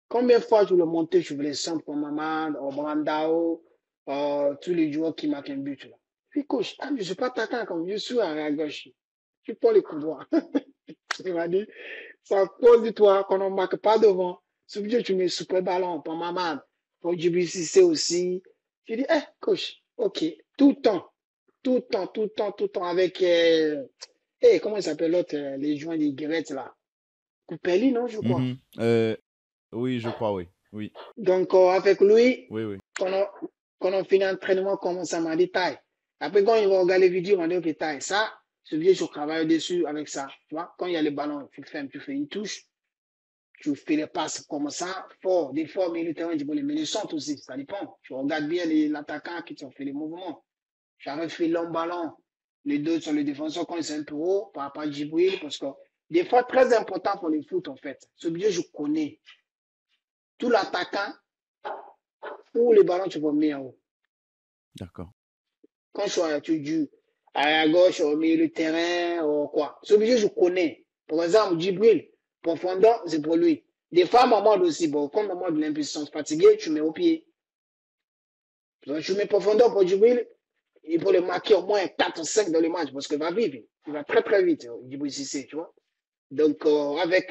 Combien de fois je le montais, je voulais centre pour Maman, au Brandao, tous les joueurs qui marquent un but, là. Puis, coach, je ne suis pas attaquant comme je suis à gauche. Je suis pas les coups droits. Il m'a dit, ça cause de toi qu'on ne marque pas devant. Ce que tu mets super ballon pour Maman, pour JBCC aussi. Je dis, coach, ok, tout le temps, tout le temps, tout le temps, tout le temps avec, comment il s'appelle l'autre, les joints des Guérettes, là. Coupelli, non, je crois. Mhm. Oui, je crois, oui. Oui, Donc, avec lui, oui, oui. quand on, quand on finit l'entraînement, comme ça m'a dit taille. Après, quand il va regarder les vidéos, on dit, ok, taille, ça, ce vieux, je travaille dessus avec ça. Tu vois, quand il y a le ballon, tu fais une touche, tu fais les passes comme ça, fort, des fois, mais le terrain, tu peux les mener centre aussi, ça dépend. Tu regardes bien l'attaquant qui te fait les mouvements. J'avais fait long ballon, les deux sur le défenseur quand ils sont un peu haut, par rapport à Djibril, parce que des fois, très important pour les foot, en fait. Ce vieux, je connais. Tout l'attaquant, ou les ballons, tu vas mettre en haut. D'accord. Quand tu joues à gauche, au milieu du terrain, ou quoi. C'est obligé, je connais. Par exemple, Djibril, profondeur, c'est pour lui. Des fois, Maman aussi, bon, quand Maman de l'impuissance fatiguée, tu mets au pied. Donc, tu mets profondeur pour Djibril, il faut le marquer au moins 4 ou 5 dans le match, parce qu'il va vivre. Il va très, très vite, Djibril Cissé, tu vois. Donc, avec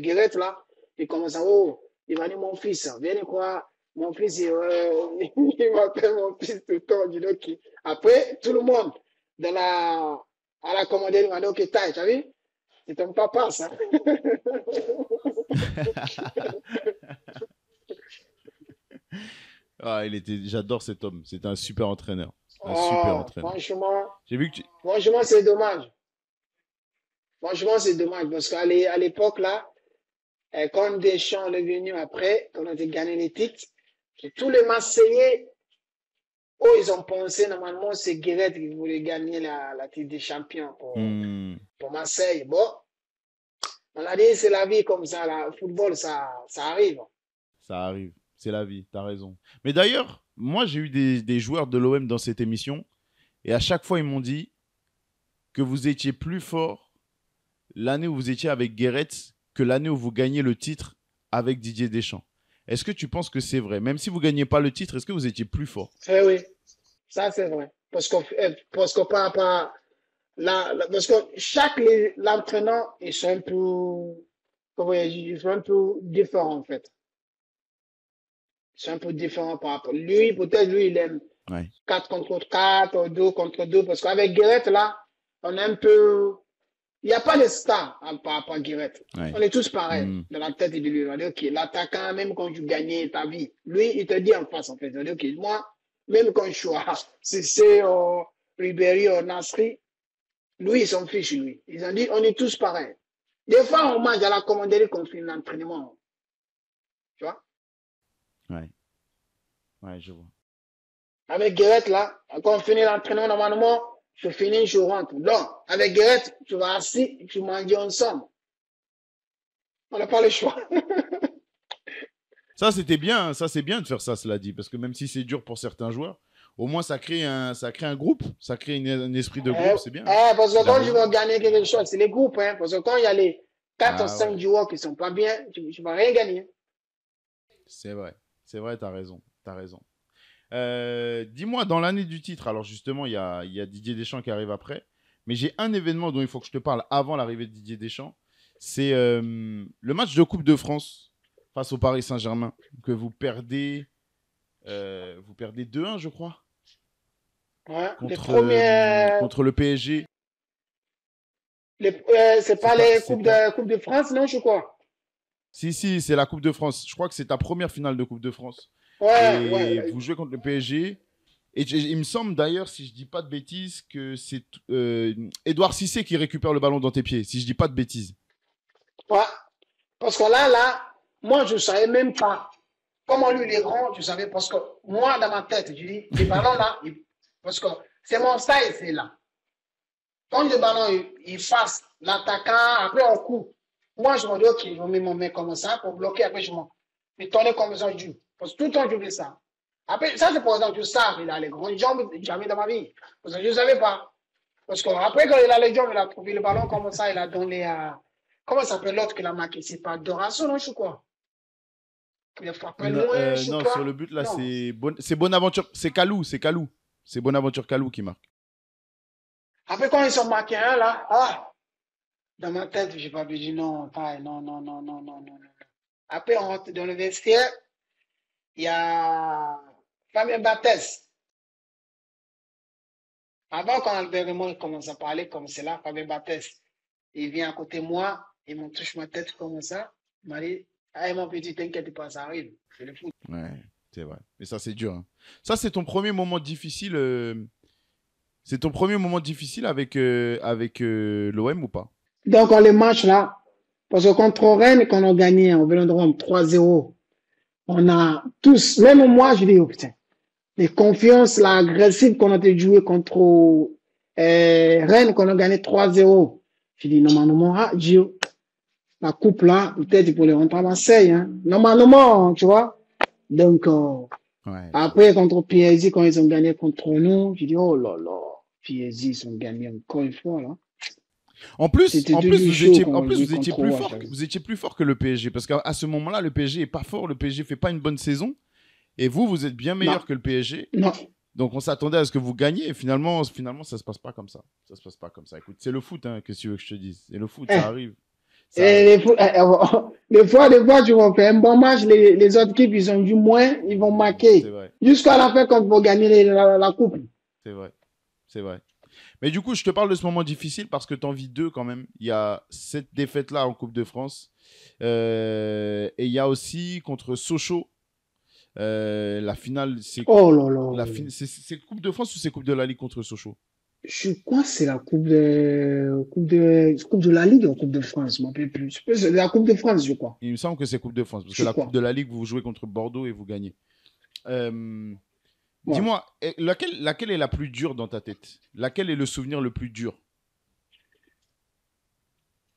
Guéret, là, il commence à, oh, il va dire, mon fils, viens quoi, Mon fils, il m'appelle mon fils tout le temps. Je dis, OK. Après, tout le monde à la commanderie m'a dit, OK, taille, tu as vu? C'est ton papa, ça. Ah, j'adore cet homme. C'était un super entraîneur. Un super Ah, entraîneur. J'ai vu que tu... franchement, c'est dommage. Franchement, c'est dommage parce à l'époque, là, quand Deschamps est venu après, quand on a gagné les titres, tous les Marseillais, oh, ils ont pensé, normalement, c'est Guéret qui voulait gagner la titre des champions Hmm, pour Marseille. Bon, on a dit, c'est la vie comme ça, là. Le football, ça arrive. ça arrive. C'est la vie. T'as raison. Mais d'ailleurs, moi, j'ai eu des joueurs de l'OM dans cette émission. Et à chaque fois, ils m'ont dit que vous étiez plus fort l'année où vous étiez avec Guéret que l'année où vous gagnez le titre avec Didier Deschamps. Est-ce que tu penses que c'est vrai? Même si vous ne gagnez pas le titre, est-ce que vous étiez plus fort? Eh oui, ça, c'est vrai. Parce que parce que l'entraîneur, ils sont un peu, comment dire, ils sont un peu différents, en fait. Ils sont un peu différents par rapport. Lui, peut-être, lui, il aime Ouais. 4 contre 4, 2 contre 2, parce qu'avec Guéret, là, on est un peu, il n'y a pas de star par rapport à Guéret. Ouais. On est tous pareils Hmm. dans la tête de lui. On dit, OK, l'attaquant, même quand tu gagnais ta vie, lui, il te dit en face, en fait. On dit, OK, moi, même quand je suis à CC, au Ribéry, au Nasri, lui, ils s'en fichent, lui. Ils ont dit, on est tous pareils. Des fois, on mange à la commanderie qu'on fait l'entraînement. Tu vois? Ouais. Ouais, je vois. Avec Guéret, là, quand on finit l'entraînement, normalement, je finis, je rentre. Donc, avec Guéret, tu vas assis, tu manges ensemble. On n'a pas le choix. Ça, c'était bien. Ça, c'est bien de faire ça, cela dit. Parce que même si c'est dur pour certains joueurs, au moins, ça crée un groupe. Ça crée un esprit de groupe. C'est bien. Parce que Il a quand tu raison. veux gagner quelque chose, c'est les groupes. Hein, parce que quand il y a les 4 ou Ah 5 ouais. joueurs qui ne sont pas bien, tu ne vas rien gagner. C'est vrai. C'est vrai, t'as raison. T'as raison. Dis-moi, dans l'année du titre, alors justement, il y a Didier Deschamps qui arrive après, mais j'ai un événement dont il faut que je te parle avant l'arrivée de Didier Deschamps. C'est le match de Coupe de France face au Paris Saint-Germain, que vous perdez 2-1, je crois, Ouais, les premières. contre le PSG. C'est C'est pas pas, les c'est pas... Coupe de France, non, je crois. Si, c'est la Coupe de France. Je crois que c'est ta première finale de Coupe de France. Ouais, Et ouais. vous jouez contre le PSG. Et il me semble d'ailleurs, si je dis pas de bêtises, que c'est Edouard Cissé qui récupère le ballon dans tes pieds, si je dis pas de bêtises. Ouais. Parce que moi, je ne savais même pas comment lui, les grands, je savais, parce que moi, dans ma tête, je dis, les ballons là, parce que c'est mon style, c'est là. Quand le ballon, il fasse l'attaquant, après on coupe. Moi, je me dis, OK, je mets mon main comme ça pour bloquer, après je tourne comme ça, je parce que tout le temps, je fais ça. Après, ça, c'est pour exemple, je sais, il a les grandes jambes, jamais dans ma vie. Parce que je ne savais pas. Parce qu'après, quand il a les jambes, il a trouvé le ballon comme ça, il a donné à. Comment ça s'appelle l'autre qui l'a marqué? C'est pas Dorasso, non, je sais quoi. Il a frappé Non, loin, je sais non, sur pas. le but là, Non. c'est Bonaventure, c'est Kalou, c'est Bonaventure Kalou qui marque. Après, quand ils sont marqués un, là, dans ma tête, je n'ai pas dit non, non, non, non, non, non, non. Après, on rentre dans le vestiaire, il y a Fabien Barthez. Avant, quand Albert Raymond commence à parler comme cela, Fabien Barthez, il vient à côté de moi, il me touche ma tête comme ça. Il m'a dit, ah, mon petit, t'inquiète pas, ça arrive. C'est le foot. Ouais, c'est vrai. Mais ça, c'est dur. Hein. Ça, c'est ton premier moment difficile. C'est ton premier moment difficile avec l'OM ou pas? Donc, les matchs là, parce que contre Rennes, quand on a gagné en Vélodrome 3-0, on a tous, même moi, je dis, oh putain, les confiances, la agressive qu'on a joué contre Rennes, qu'on a gagné 3-0. Je dis, normalement, la coupe là, peut-être pour les rentrer à Marseille. Hein. Normalement, tu vois. Donc, Ouais, après, contre PSG, quand ils ont gagné contre nous, je dis, oh là là, PSG, ils ont gagné encore une fois là. C'était En plus, toujours chaud quand en on plus, jouait contre Roche. vous étiez plus fort que le PSG parce qu'à ce moment-là, le PSG est pas fort, le PSG fait pas une bonne saison et vous êtes bien Non, meilleur que le PSG. non. Donc on s'attendait à ce que vous gagniez et finalement ça se passe pas comme ça. Ça se passe pas comme ça. Écoute, c'est le foot, hein, que tu veux que je te dise. C'est le foot, ça Eh, arrive. Ça Et arrive. des fois, tu vas faire un bon match, les autres équipes, ils ont du moins, ils vont C'est marquer. vrai. Jusqu'à la fin, quand ils vont gagner la coupe. C'est vrai. C'est vrai. Mais du coup, je te parle de ce moment difficile parce que tu en vis deux quand même. Il y a cette défaite-là en Coupe de France. Et il y a aussi contre Sochaux. La finale, Oh là là. c'est Coupe de France ou c'est Coupe de la Ligue contre Sochaux? Je crois que c'est la coupe de la Ligue ou Coupe de France, je m'en rappelle plus. Je pense que c'est la Coupe de France, je crois. Il me semble que c'est Coupe de France parce que Je la Coupe crois. de la Ligue, vous jouez contre Bordeaux et vous gagnez. Euh, Ouais. Dis-moi, laquelle est la plus dure dans ta tête? Laquelle est le souvenir le plus dur?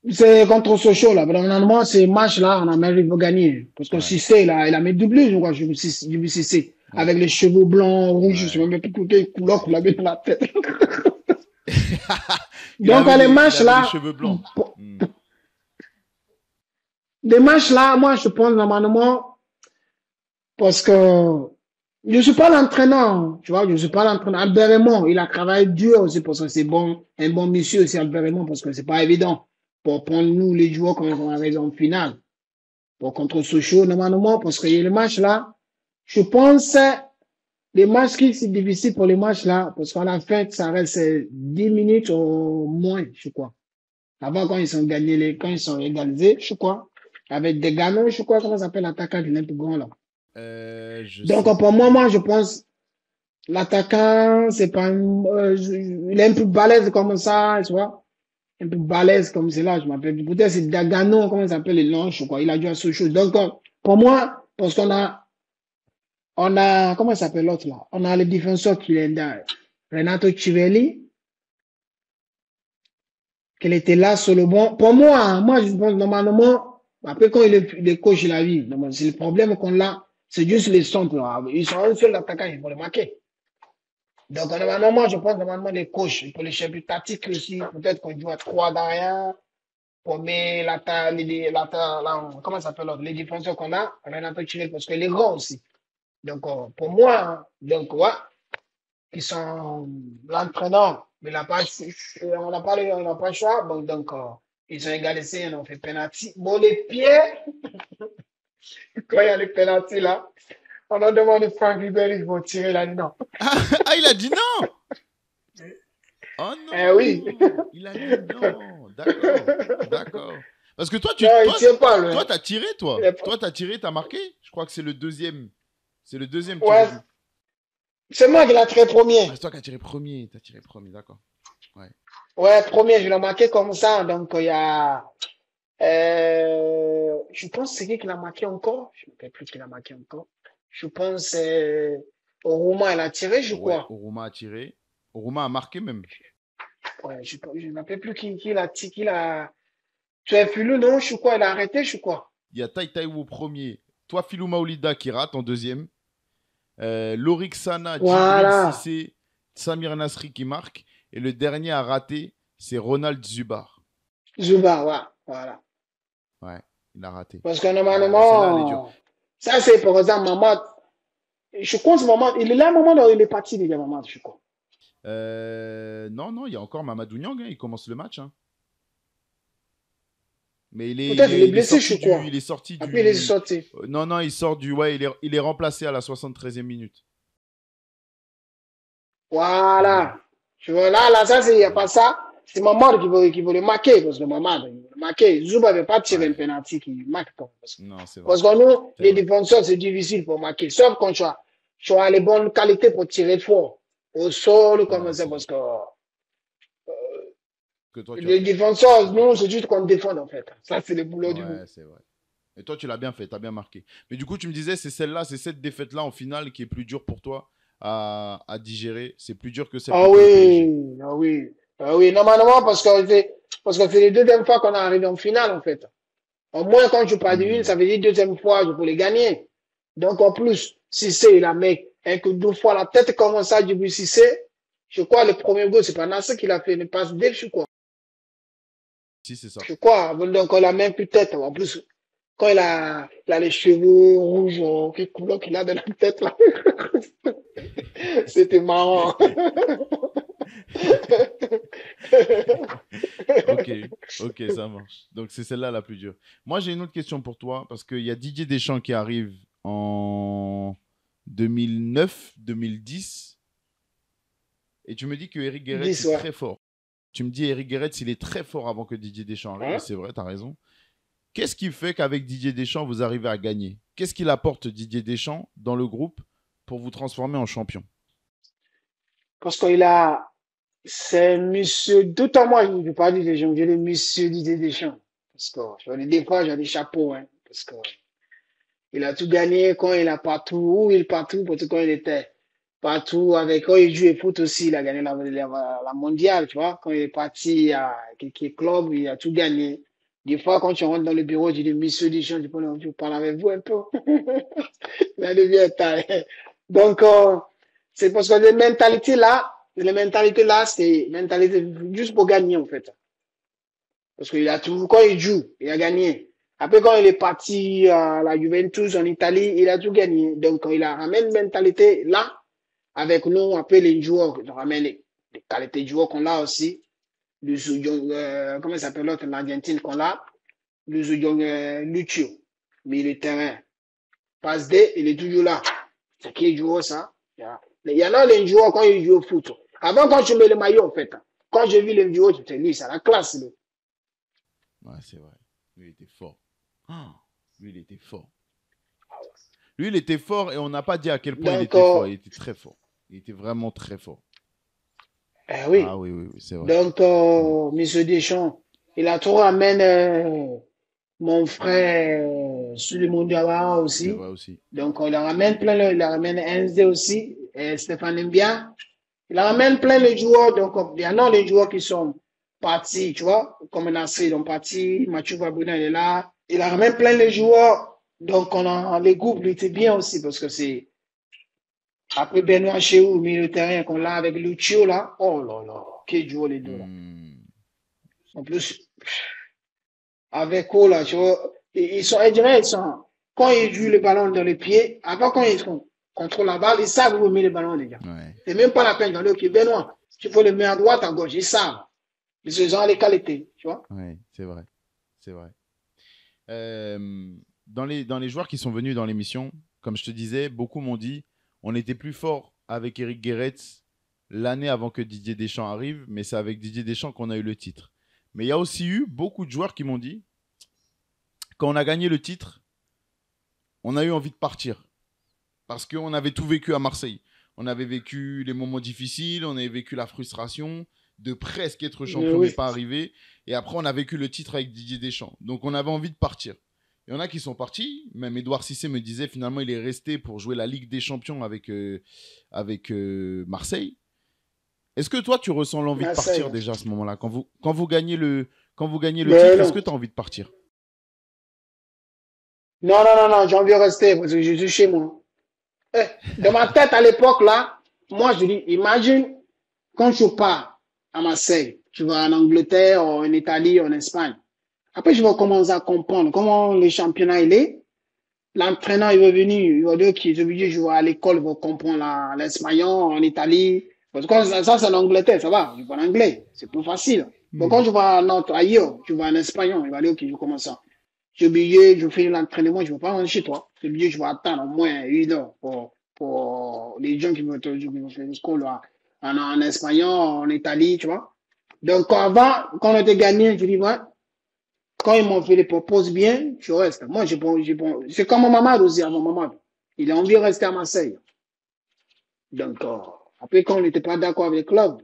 C'est contre Sochaux, là. Normalement, ces matchs-là, on a mérité de gagner. Parce que Ouais, Cissé, là, il a mis doublé, je crois, j'ai vu Cissé. ouais, Avec les cheveux blancs, rouges, je sais ouais, même plus quelle couleur ouais. qu'on avait dans la tête. Il Donc, avait les il matchs avait les là, cheveux blancs. Hmm. les matchs là, moi, je pense normalement, parce que je suis pas l'entraîneur, tu vois, je suis pas l'entraîneur. Albert Raymond, il a travaillé dur aussi parce que c'est bon, un bon monsieur aussi, Albert Raymond, parce que c'est pas évident pour prendre nous, les joueurs, quand on arrive en finale. Pour contre Sochaux, normalement, parce que les matchs là, je pense, les matchs qui sont difficiles pour les matchs là, parce qu'à la fin, ça reste 10 minutes au moins, je crois. Avant, quand ils sont gagnés, quand ils sont égalisés, je crois, avec des galons, je crois, comment ça s'appelle l'attaquant qui est un peu grand là. Je Donc, sais pour moi, je plus. pense, l'attaquant, c'est pas, il est un peu balèze comme ça, tu vois. Un peu balèze comme c'est là, je m'appelle. Peut-être c'est Dagano, comment ça s'appelle les noms, je crois. Il a joué à ce chose. Donc, pour moi, parce comment ça s'appelle l'autre là? On a le défenseur qui est là, Renato Civelli, qui était là sur le bon. Pour moi, hein, moi, je pense normalement, après quand il est coach de la vie, c'est le problème qu'on a, c'est juste les centres là. Ils sont un seul attaquant, ils vont le marquer. Donc, normalement, je pense normalement les coachs, pour les chefs tactiques aussi, peut-être qu'on joue à trois derrière, pour mettre comment ça s'appelle l'autre? Les défenseurs qu'on a, Renato Civelli, parce que les grands aussi. Donc, pour moi, hein, donc, ouais. Qui sont l'entraîneur, mais on n'a pas le choix. Bon, donc, ils ont égalisé, on a fait penalty. Bon, les pieds, quand il y a les penalty là, on a demandé à Franck Ribéry, ils vont tirer là-dedans. Ah, il a dit non! Oh Eh oui. non! Il a dit non! D'accord, d'accord. Parce que toi, Non, il tient pas, lui. t'as tiré, toi. Toi, t'as tiré, t'as marqué. Je crois que c'est le deuxième. C'est le deuxième tir au Ouais, but. c'est moi qui l'ai tiré Ah, premier. c'est toi qui as tiré premier. T'as tiré premier, d'accord. Ouais. Ouais, premier, je l'ai marqué comme ça. Donc, il y a, je pense que c'est qui l'a marqué encore. Je ne me rappelle plus qui l'a marqué encore. Je pense, Romain, elle a tiré, je Ouais, crois. Oruma a tiré. Oruma a marqué même. Ouais, je ne me rappelle plus qui l'a. Tu as Fulou, non, je crois, il a arrêté, je crois. Il y a Tai Taiwo au premier. Toi, Filou Maolida qui rate en deuxième. Lorik Sana, Djibril Voilà. Cissé, Samir Nasri qui marque. Et le dernier à rater, c'est Ronald Zubar. Zuba, ouais, voilà. Ouais, il a raté. Parce que Celle-là, elle est dure. normalement, ça c'est par exemple Mamad. Je pense Mamad, il est là, Mamad, il est parti déjà, Mamad, je crois. Non, non, il y a encore Mamadou Niang. Hein, il commence le match. Hein. Mais Peut-être il est blessé, je crois. il est sorti Après, il est du. sorti. Non, non, il sort du. Ouais, il est remplacé à la 73e minute. Mhm. Voilà. Tu vois, là, ça, il n'y a pas ça. C'est Mamad qui veut le marquer, parce que Mamad, il veut le marquer. Zuba ne veut pas tirer un Ouais. penalty qui marque. Non, c'est vrai. Parce que nous, C'est les vrai. défenseurs, c'est difficile pour marquer. Sauf quand tu as les bonnes qualités pour tirer fort. Au sol, comme Ouais, ça, c'est vrai. parce que Que toi, tu as les fait. défenseurs, nous, c'est juste qu'on défend, en fait. Ça, c'est le boulot du Ouais, bout. c'est vrai. Et toi, tu l'as bien fait, tu as bien marqué. Mais du coup, tu me disais, c'est celle-là, c'est cette défaite-là en finale qui est plus dure pour toi à digérer. C'est plus dur que celle Ah contre le PSG. oui, ah oui. Ah oui, normalement, parce que c'est les deuxième fois qu'on est arrivé en finale, en fait. Au moins, quand je parle d'une, Hmm. ça veut dire deuxième fois, je peux les gagner. Donc, en plus, si c'est la mec, et que deux fois la tête comme ça, du but si c'est, je crois, le premier goal, c'est pas Nasser qui l'a fait, une passe dès, je crois. Si, c'est ça. Je crois. Donc, on l'a même plus tête. En plus, quand il a les cheveux rouges, quelle couleur qu'il a dans la tête, là. C'était marrant. Ok, ok, ça marche. Donc c'est celle-là la plus dure. Moi, j'ai une autre question pour toi parce qu'il y a Didier Deschamps qui arrive en 2009-2010 et tu me dis que Eric Guéret 10, est ouais. très fort. Tu me dis Eric Guéret, il est très fort avant que Didier Deschamps arrive et Hein? c'est vrai, tu as raison. Qu'est-ce qui fait qu'avec Didier Deschamps, vous arrivez à gagner? Qu'est-ce qu'il apporte Didier Deschamps dans le groupe pour vous transformer en champion? Parce qu'il a, c'est monsieur, d'autant moi, je ne veux pas dire des gens, je dis monsieur Didier Deschamps. Parce que, des fois, j'ai des chapeaux, hein. Parce que, il a tout gagné quand il a partout, où il partout, parce que quand il était partout avec, quand il jouait foot aussi, il a gagné la mondiale, tu vois. Quand il est parti à quelques clubs, il a tout gagné. Des fois, quand tu rentres dans le bureau, tu dis, monsieur Deschamps, je parle avec vous un peu. Mais devient tard. Donc, c'est parce que les mentalités là, c'est mentalité juste pour gagner, en fait. Parce qu'il a tout, quand il joue, il a gagné. Après, quand il est parti à la Juventus en Italie, il a tout gagné. Donc, il a ramène une mentalité là, avec nous, après les joueurs, on ramène les qualités de joueurs qu'on a aussi. Comment il s'appelle l'autre, l'Argentine qu'on a, Lucio, milieu de terrain. Passe D, il est toujours là. C'est qui joue ça? Il y en a les joueurs quand ils jouent au foot. Avant, quand je mets le maillot, en fait, quand j'ai vu les joueurs, je te dis, c'est la classe. Là. Ouais, c'est vrai. Lui, il était fort. Ah, lui, il était fort. Lui, il était fort et on n'a pas dit à quel point il Donc, était fort. Il était très fort. Il était vraiment très fort. Ah oui. oui, oui, oui, c'est vrai. Donc, Mm. Monsieur Deschamps, il a tout ramène mon frère sur le Diawara C'est aussi. vrai aussi. Donc, il en ramène plein, il en ramène NZ aussi, et Stéphane Mbia. Il en ramène plein de joueurs. Donc, il y en a les joueurs qui sont partis, tu vois, comme Nasser, ils sont partis, Mathieu Vabuna, il est là. Il en ramène plein de joueurs. Donc, on a les groupes, il était bien aussi, parce que c'est, après Benoît Chéou, milieu de terrain, qu'on l'a avec Lucio, là. Oh là là, quel joueur les deux, là. Mm. En plus, avec eux, là, tu vois, ils sont, je dirais, ils sont, quand ils jouent le ballon dans les pieds, avant quand ils contrôlent la balle, ils savent où mettre le ballon, les gars. Ouais. C'est même pas la peine dans le pied. Benoît, tu peux le mettre à droite, à gauche, ils savent. Ils ont les qualités, tu vois. Ouais, c'est vrai. C'est vrai. Dans les joueurs qui sont venus dans l'émission, comme je te disais, beaucoup m'ont dit on était plus fort avec Eric Guéret l'année avant que Didier Deschamps arrive, mais c'est avec Didier Deschamps qu'on a eu le titre. Mais il y a aussi eu beaucoup de joueurs qui m'ont dit quand on a gagné le titre, on a eu envie de partir. Parce qu'on avait tout vécu à Marseille. On avait vécu les moments difficiles, on avait vécu la frustration de presque être champion mais Oui. pas arrivé. Et après, on a vécu le titre avec Didier Deschamps. Donc, on avait envie de partir. Il y en a qui sont partis. Même Edouard Cissé me disait finalement, il est resté pour jouer la Ligue des Champions avec Marseille. Est-ce que toi, tu ressens l'envie de Marseille. partir déjà à ce moment-là quand vous gagnez le Mais titre, est-ce que non. tu as envie de partir? Non, non, non, non, j'ai envie de rester parce que je suis chez moi. Eh, dans ma tête à l'époque, là, moi, je dis, imagine quand tu pars à Marseille, tu vas en Angleterre, en Italie, en Espagne. Après, je vais commencer à comprendre comment le championnat il est. L'entraîneur, il va venir, il va dire qu'il est obligé de jouer à l'école, il va comprendre l'espagnol en Italie. Parce que ça, c'est en Angleterre, ça va, je parle anglais, c'est plus facile. Donc, quand je vais ailleurs, tu vas en espagnol, il va dire, ok, je commence ça. Je suis obligé, je fais l'entraînement, je ne vais pas rentrer chez toi. Je suis obligé, je vais attendre au moins 1 heure pour les gens qui vont faire une école en espagnol, en Italie, tu vois. Donc, avant, quand on était gagné, je dis, ouais, quand ils m'ont fait les proposes bien, je reste. Moi, c'est comme mon maman aussi, à mon maman. Il a envie de rester à Marseille. Donc, après, quand on n'était pas d'accord avec le club,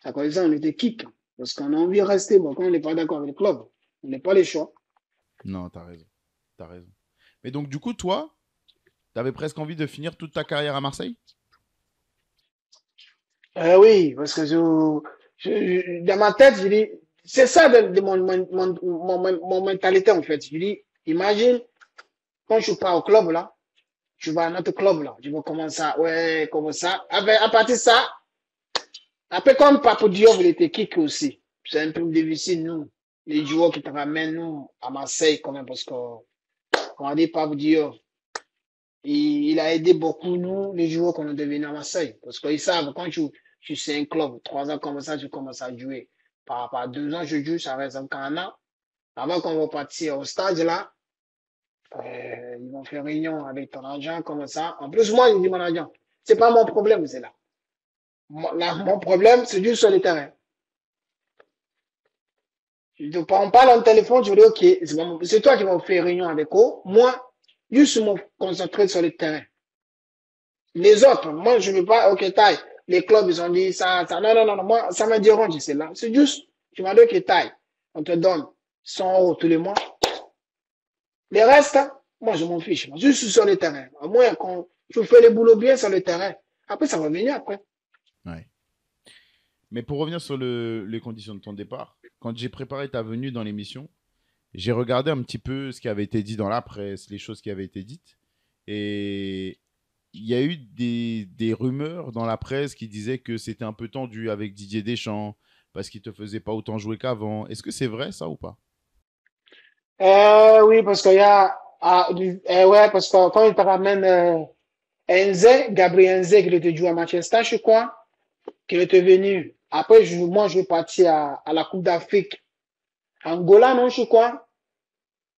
ça cause ça, on était kick. Parce qu'on a envie de rester, bon, quand on n'est pas d'accord avec le club, on n'a pas les choix. Non, t'as raison. T'as raison. Mais donc, du coup, toi, t'avais presque envie de finir toute ta carrière à Marseille? Oui, parce que dans ma tête, je dis, c'est ça de mon mentalité, en fait. Je dis, imagine, quand je pars au club, là, tu vas à notre club, là, tu vas commencer à, ouais, comme ça. À partir de ça, après, comme Pape Diop, il était kick aussi. C'est un peu difficile, nous. Les joueurs qui te ramènent, nous, à Marseille, quand même, parce qu'on dit Pape Diop. Il a aidé beaucoup, nous, les joueurs qu'on est devenus à Marseille. Parce qu'ils savent, quand je suis un club. 3 ans comme ça, je commence à jouer. Par 2 ans, je joue, ça reste encore un an. Avant qu'on va partir au stade là, ils vont faire réunion avec ton agent comme ça. En plus, moi, je dis mon agent, c'est pas mon problème, c'est là. Mon problème, c'est juste sur le terrain. On parle en téléphone, je dis, ok, c'est toi qui vas faire réunion avec eux. Moi, juste me concentrer sur le terrain. Les autres, moi, je ne veux pas, ok, taille. Les clubs, ils ont dit ça. Non, moi, ça me dérange, c'est là. C'est juste, tu m'as dit, ok, taille. On te donne 100 euros tous les mois. Les restes, hein, moi, je m'en fiche. Juste sur le terrain. Au moins, quand tu fais le boulot bien sur le terrain, après, ça va venir après. Ouais. Mais pour revenir sur les conditions de ton départ, quand j'ai préparé ta venue dans l'émission, j'ai regardé un petit peu ce qui avait été dit dans la presse, les choses qui avaient été dites. Et il y a eu des rumeurs dans la presse qui disaient que c'était un peu tendu avec Didier Deschamps parce qu'il ne te faisait pas autant jouer qu'avant. Est-ce que c'est vrai ça ou pas? Oui, parce qu'il y a, ouais, parce que quand il te ramène Enze, Gabriel Enze, qui était joué à Manchester, je crois, qui était venu. Après, moi, je vais partir à la Coupe d'Afrique. Angola, non, je crois.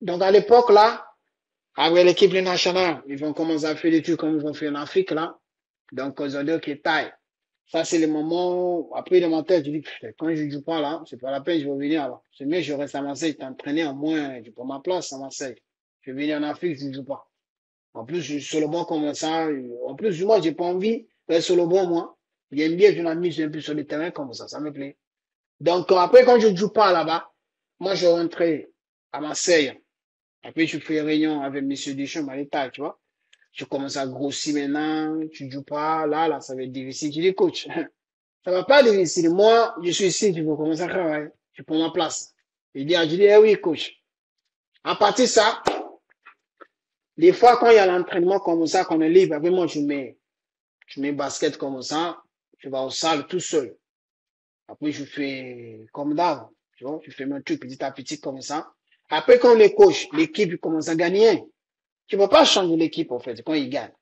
Donc, à l'époque, là, avec l'équipe nationale, ils vont commencer à faire des trucs comme ils vont faire en Afrique, là. Donc, ils ont dit qu'ils taille. Ça, c'est le moment, après, dans ma tête, je dis, quand je joue pas là, c'est pas la peine, je vais venir là. C'est mieux, je reste à Marseille, t'entraîner, au moins, je prends ma place à Marseille. Je vais venir en Afrique, je ne joue pas. En plus, je suis sur le banc comme ça. En plus, moi, j'ai pas envie d'être sur le banc, moi. J'aime bien que je m'amuse un peu sur le terrain comme ça me plaît. Donc, après, quand je ne joue pas là-bas, moi, je rentrais à Marseille. Après, je fais réunion avec M. Deschamps à l'État, tu vois. Je commence à grossir maintenant, tu ne joues pas, là, ça va être difficile. Je dis, coach, ça va pas être difficile. Moi, je suis ici, tu veux commencer à travailler. Je prends ma place. Je dis, eh oui, coach. À partir de ça, des fois, quand il y a l'entraînement comme ça, qu'on est libre, après moi, je mets basket comme ça, je vais au salle tout seul. Après, je fais comme d'hab, tu vois, je fais mon truc petit à petit comme ça. Après, quand les coachs, l'équipe commence à gagner, tu ne peux pas changer l'équipe, en fait, quand ils gagnent.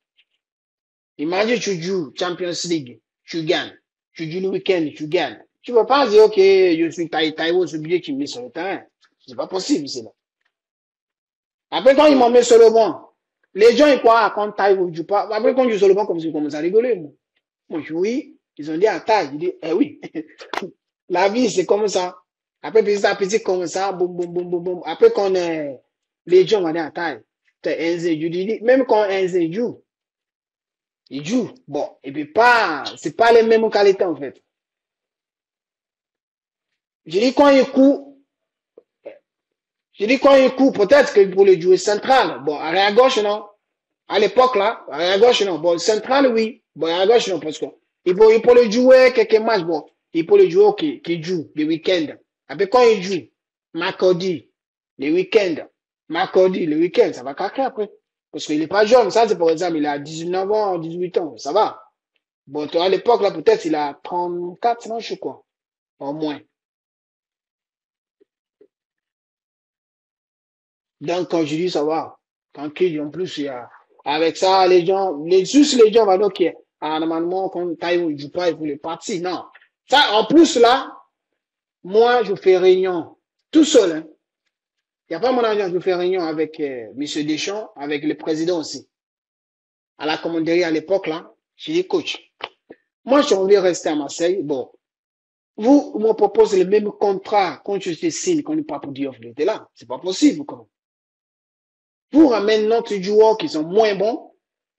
Imagine, tu joues Champions League, tu gagnes. Tu joues le week-end, tu gagnes. Tu ne peux pas dire, ok, je suis Taïwo, ce billet qui me met sur le terrain. C'est pas possible, c'est là. Après, quand ils m'ont mis sur le banc, les gens, ils croient, quand Taïwo ne joue pas. Après, quand je joue sur le banc, comme si ils commencent à rigoler. Moi, je dis oui. Ils ont dit à taille. Je dis, eh oui. La vie, c'est comme ça. Après, petit à petit, comme ça, boum, boum, boum, boum, boum. Après, quand les gens vont dire à taille, je dis, même quand Enze joue, il joue. Bon, et puis pas, c'est pas les mêmes qualités, en fait. Je dis, quand il court, peut-être que pour le jouer central, bon, arrière gauche, non. À l'époque, là, arrière gauche, non. Bon, central, oui. Bon, arrière gauche, non, parce que il peut le jouer quelques matchs, bon. Il peut le jouer, ok, qui joue les week-ends. Après, quand il joue, mercredi, les week-ends, mercredi, le week-end, ça va craquer après. Parce qu'il n'est pas jeune. Ça, c'est par exemple, il a 19 ans, 18 ans, ça va. Bon, toi, à l'époque, là, peut-être, il a 34 ans, je sais quoi. Au moins. Donc, quand je dis ça va, tranquille, en plus, il y a, avec ça, juste les gens vont dire, ok, normalement, quand Taïwo ne joue pas, il voulait partir. Non. Ça, en plus, là, moi, je fais réunion tout seul. Hein. Il n'y a pas mon agent, je fais réunion avec M. Deschamps, avec le président aussi. À la commanderie à l'époque, là, je dis, coach, moi, j'ai envie de rester à Marseille. Bon, vous me proposez le même contrat quand je te signe, quand le Pape Diop était là. C'est pas possible, comment? Vous ramenez notre joueurs qui sont moins bons.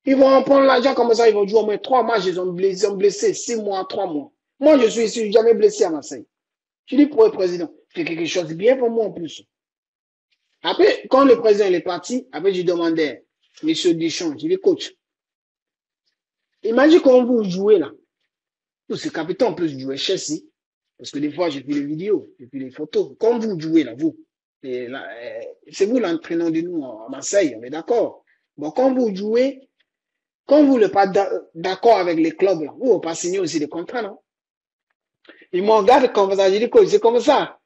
Ils vont prendre l'argent comme ça, ils vont jouer au moins 3 matchs, ils ont blessé 6 mois, 3 mois. Moi, je suis ici, je suis jamais blessé à Marseille. Je dis pour le président, c'est quelque chose de bien pour moi en plus. Après, quand le président est parti, après, je demandais, monsieur Deschamps, je dis, coach, imagine quand vous jouez là. Vous, c'est capitaine, en plus, jouer Chelsea. Parce que des fois, j'ai vu les vidéos, j'ai vu les photos. Quand vous jouez là, vous, c'est vous l'entraîneur de nous à Marseille, on est d'accord. Bon, quand vous jouez, quand vous n'êtes pas d'accord avec les clubs, là, vous ne pas signer aussi des contrats, non? Ils me regardent comme ça, je dis, coach, c'est comme ça.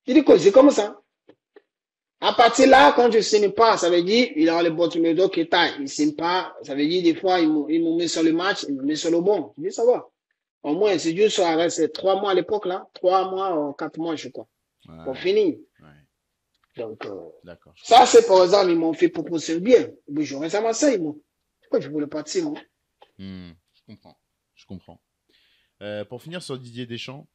Je dis, coach, c'est comme ça. À partir de là, quand je ne signe pas, ça veut dire, il a les bons numéros qui taillent. Il ne signe pas, ça veut dire, des fois, il me met sur le match, il me met sur le bon. Je dis, ça va. Au moins, c'est juste ça reste 3 mois à l'époque, là. 3 mois ou 4 mois, je crois. Pour Ouais, finir. ouais. Donc, D'accord, je ça, comprends. c'est par exemple, ils m'ont fait proposer bien. Mais je reste à Marseille, moi. Pourquoi je voulais partir, moi? Je comprends. Je comprends. Pour finir sur Didier Deschamps,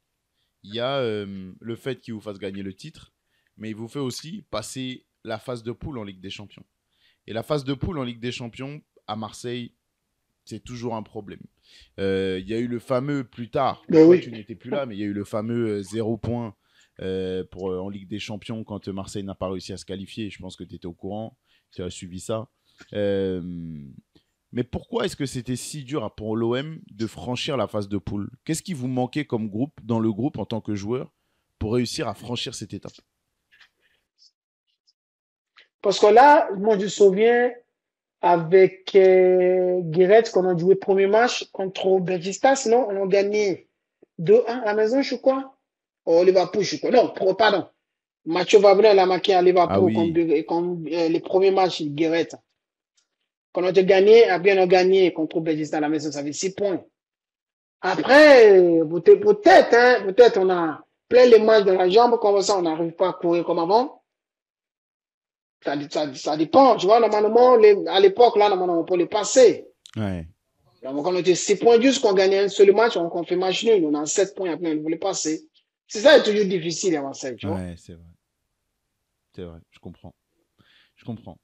il y a le fait qu'il vous fasse gagner le titre, mais il vous fait aussi passer la phase de poule en Ligue des Champions. Et la phase de poule en Ligue des Champions, à Marseille, c'est toujours un problème. Il y a eu le fameux, plus tard, Ben toi oui. tu n'étais plus là, mais il y a eu le fameux 0 point en Ligue des Champions quand Marseille n'a pas réussi à se qualifier. Je pense que tu étais au courant, tu as suivi ça. Euh, mais pourquoi est-ce que c'était si dur pour l'OM de franchir la phase de poule? Qu'est-ce qui vous manquait comme groupe, dans le groupe en tant que joueur, pour réussir à franchir cette étape? Parce que là, moi, je me souviens avec Guéret, qu'on a joué premier match contre Belgistas, sinon, on a gagné 2-1 à la maison, je crois. Au Liverpool, je crois. Non, pardon. Mathieu Vabre l'a marqué à Ah Liverpool oui, comme les premiers matchs de Guéret. Quand on a gagné, après on a gagné contre Belgistas à la maison, ça fait 6 points. Après, peut-être, hein, peut-être on a plein les matchs dans la jambe, comme ça on n'arrive pas à courir comme avant. Ça dépend, tu vois, normalement, à l'époque, là, normalement, on peut les passer. ouais, Donc, on était 6 points juste qu'on gagnait un seul match, on fait match nul, on a 7 points, après on voulait passer. C'est ça, c'est toujours difficile à Marseille, tu vois. ouais, c'est vrai, je comprends, je comprends.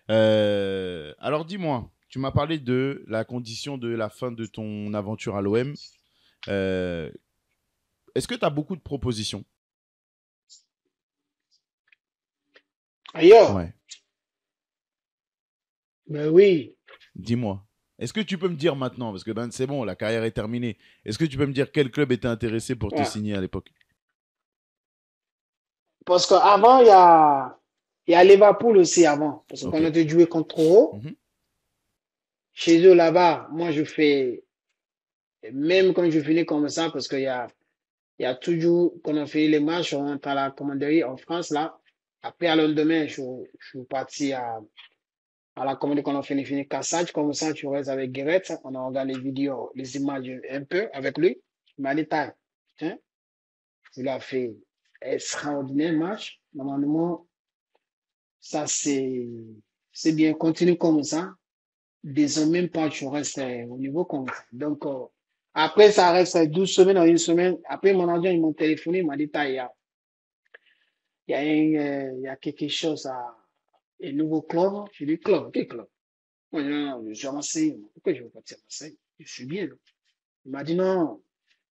Alors dis-moi, tu m'as parlé de la condition de la fin de ton aventure à l'OM. Euh, Est-ce que tu as beaucoup de propositions? Ailleurs, Ouais, ben oui, dis-moi. Est-ce que tu peux me dire maintenant, parce que ben, c'est bon, la carrière est terminée. Est-ce que tu peux me dire quel club était intéressé pour te ouais. signer à l'époque? Parce qu'avant, il y a Liverpool aussi avant. Parce Ok. qu'on a dû jouer contre eux. Mhm. Chez eux là-bas, moi je fais, même quand je finis comme ça, parce qu'il y a toujours, quand on fait les matchs, on rentre à la commanderie en France là. Après, à le lendemain, je suis parti à la commanderie quand on fini Cassage, comme ça, tu restes avec Guéret. On a regardé les vidéos, les images un peu avec lui. Il m'a dit, hein, il a fait extraordinaire match. Normalement, ça c'est bien. Continue comme ça. Désormais, même pas, tu restes au niveau comme ça. Donc, après, ça reste 12 semaines, en une semaine. Après, mon agent, ils m'ont téléphoné, il m'a dit, il y a quelque chose un nouveau club. J'ai dit, club, quel club? Moi, non, je suis à Marseille. Pourquoi je veux partir à Marseille? Je suis bien. Il m'a dit, non,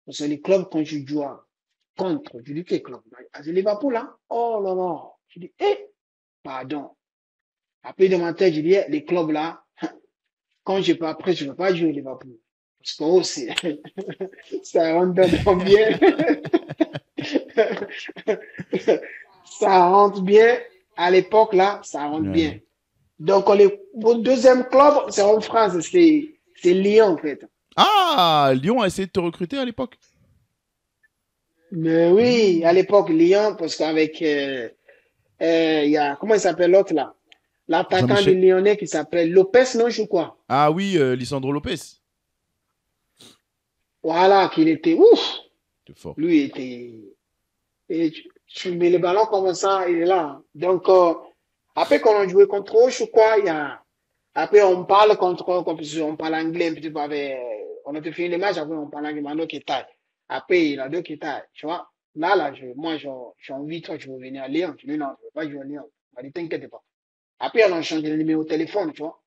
parce que les clubs, quand tu joues contre, je dis, quel club? Ah, c'est Liverpool, là? Oh là là. Je dis, pardon. Après, de ma tête, je dis, les clubs, là, quand je peux, après, je ne veux pas jouer Liverpool. Parce que, oh, ça rentre dedans bien. Ça rentre bien. À l'époque, là, ça rentre bien. Ouais. Donc, le deuxième club, c'est en France, c'est Lyon, en fait. Ah, Lyon a essayé de te recruter à l'époque? Mais oui, à Hmm. l'époque, Lyon, parce qu'avec, il y a, comment il s'appelle l'autre, là? L'attaquant du Jean-Michel. Lyonnais qui s'appelle Lopez, non, je crois. Ah oui, Lisandro Lopez. Voilà, qu'il était, ouf, C'est fort. lui était, et tu mets le ballon comme ça, il est là. Donc, après qu'on a joué contre eux, je crois, après on parle contre eux, on parle anglais un petit peu avec, on a fini le match, après on parle anglais, maintenant qui taille. Après, il a deux qui taillent, tu vois. Là, moi, j'ai envie, toi, tu veux venir à Lyon. Je dis non, je veux pas jouer à Lyon. Il m'a dit, t'inquiète pas. Après, on a changé le numéro de téléphone, tu vois.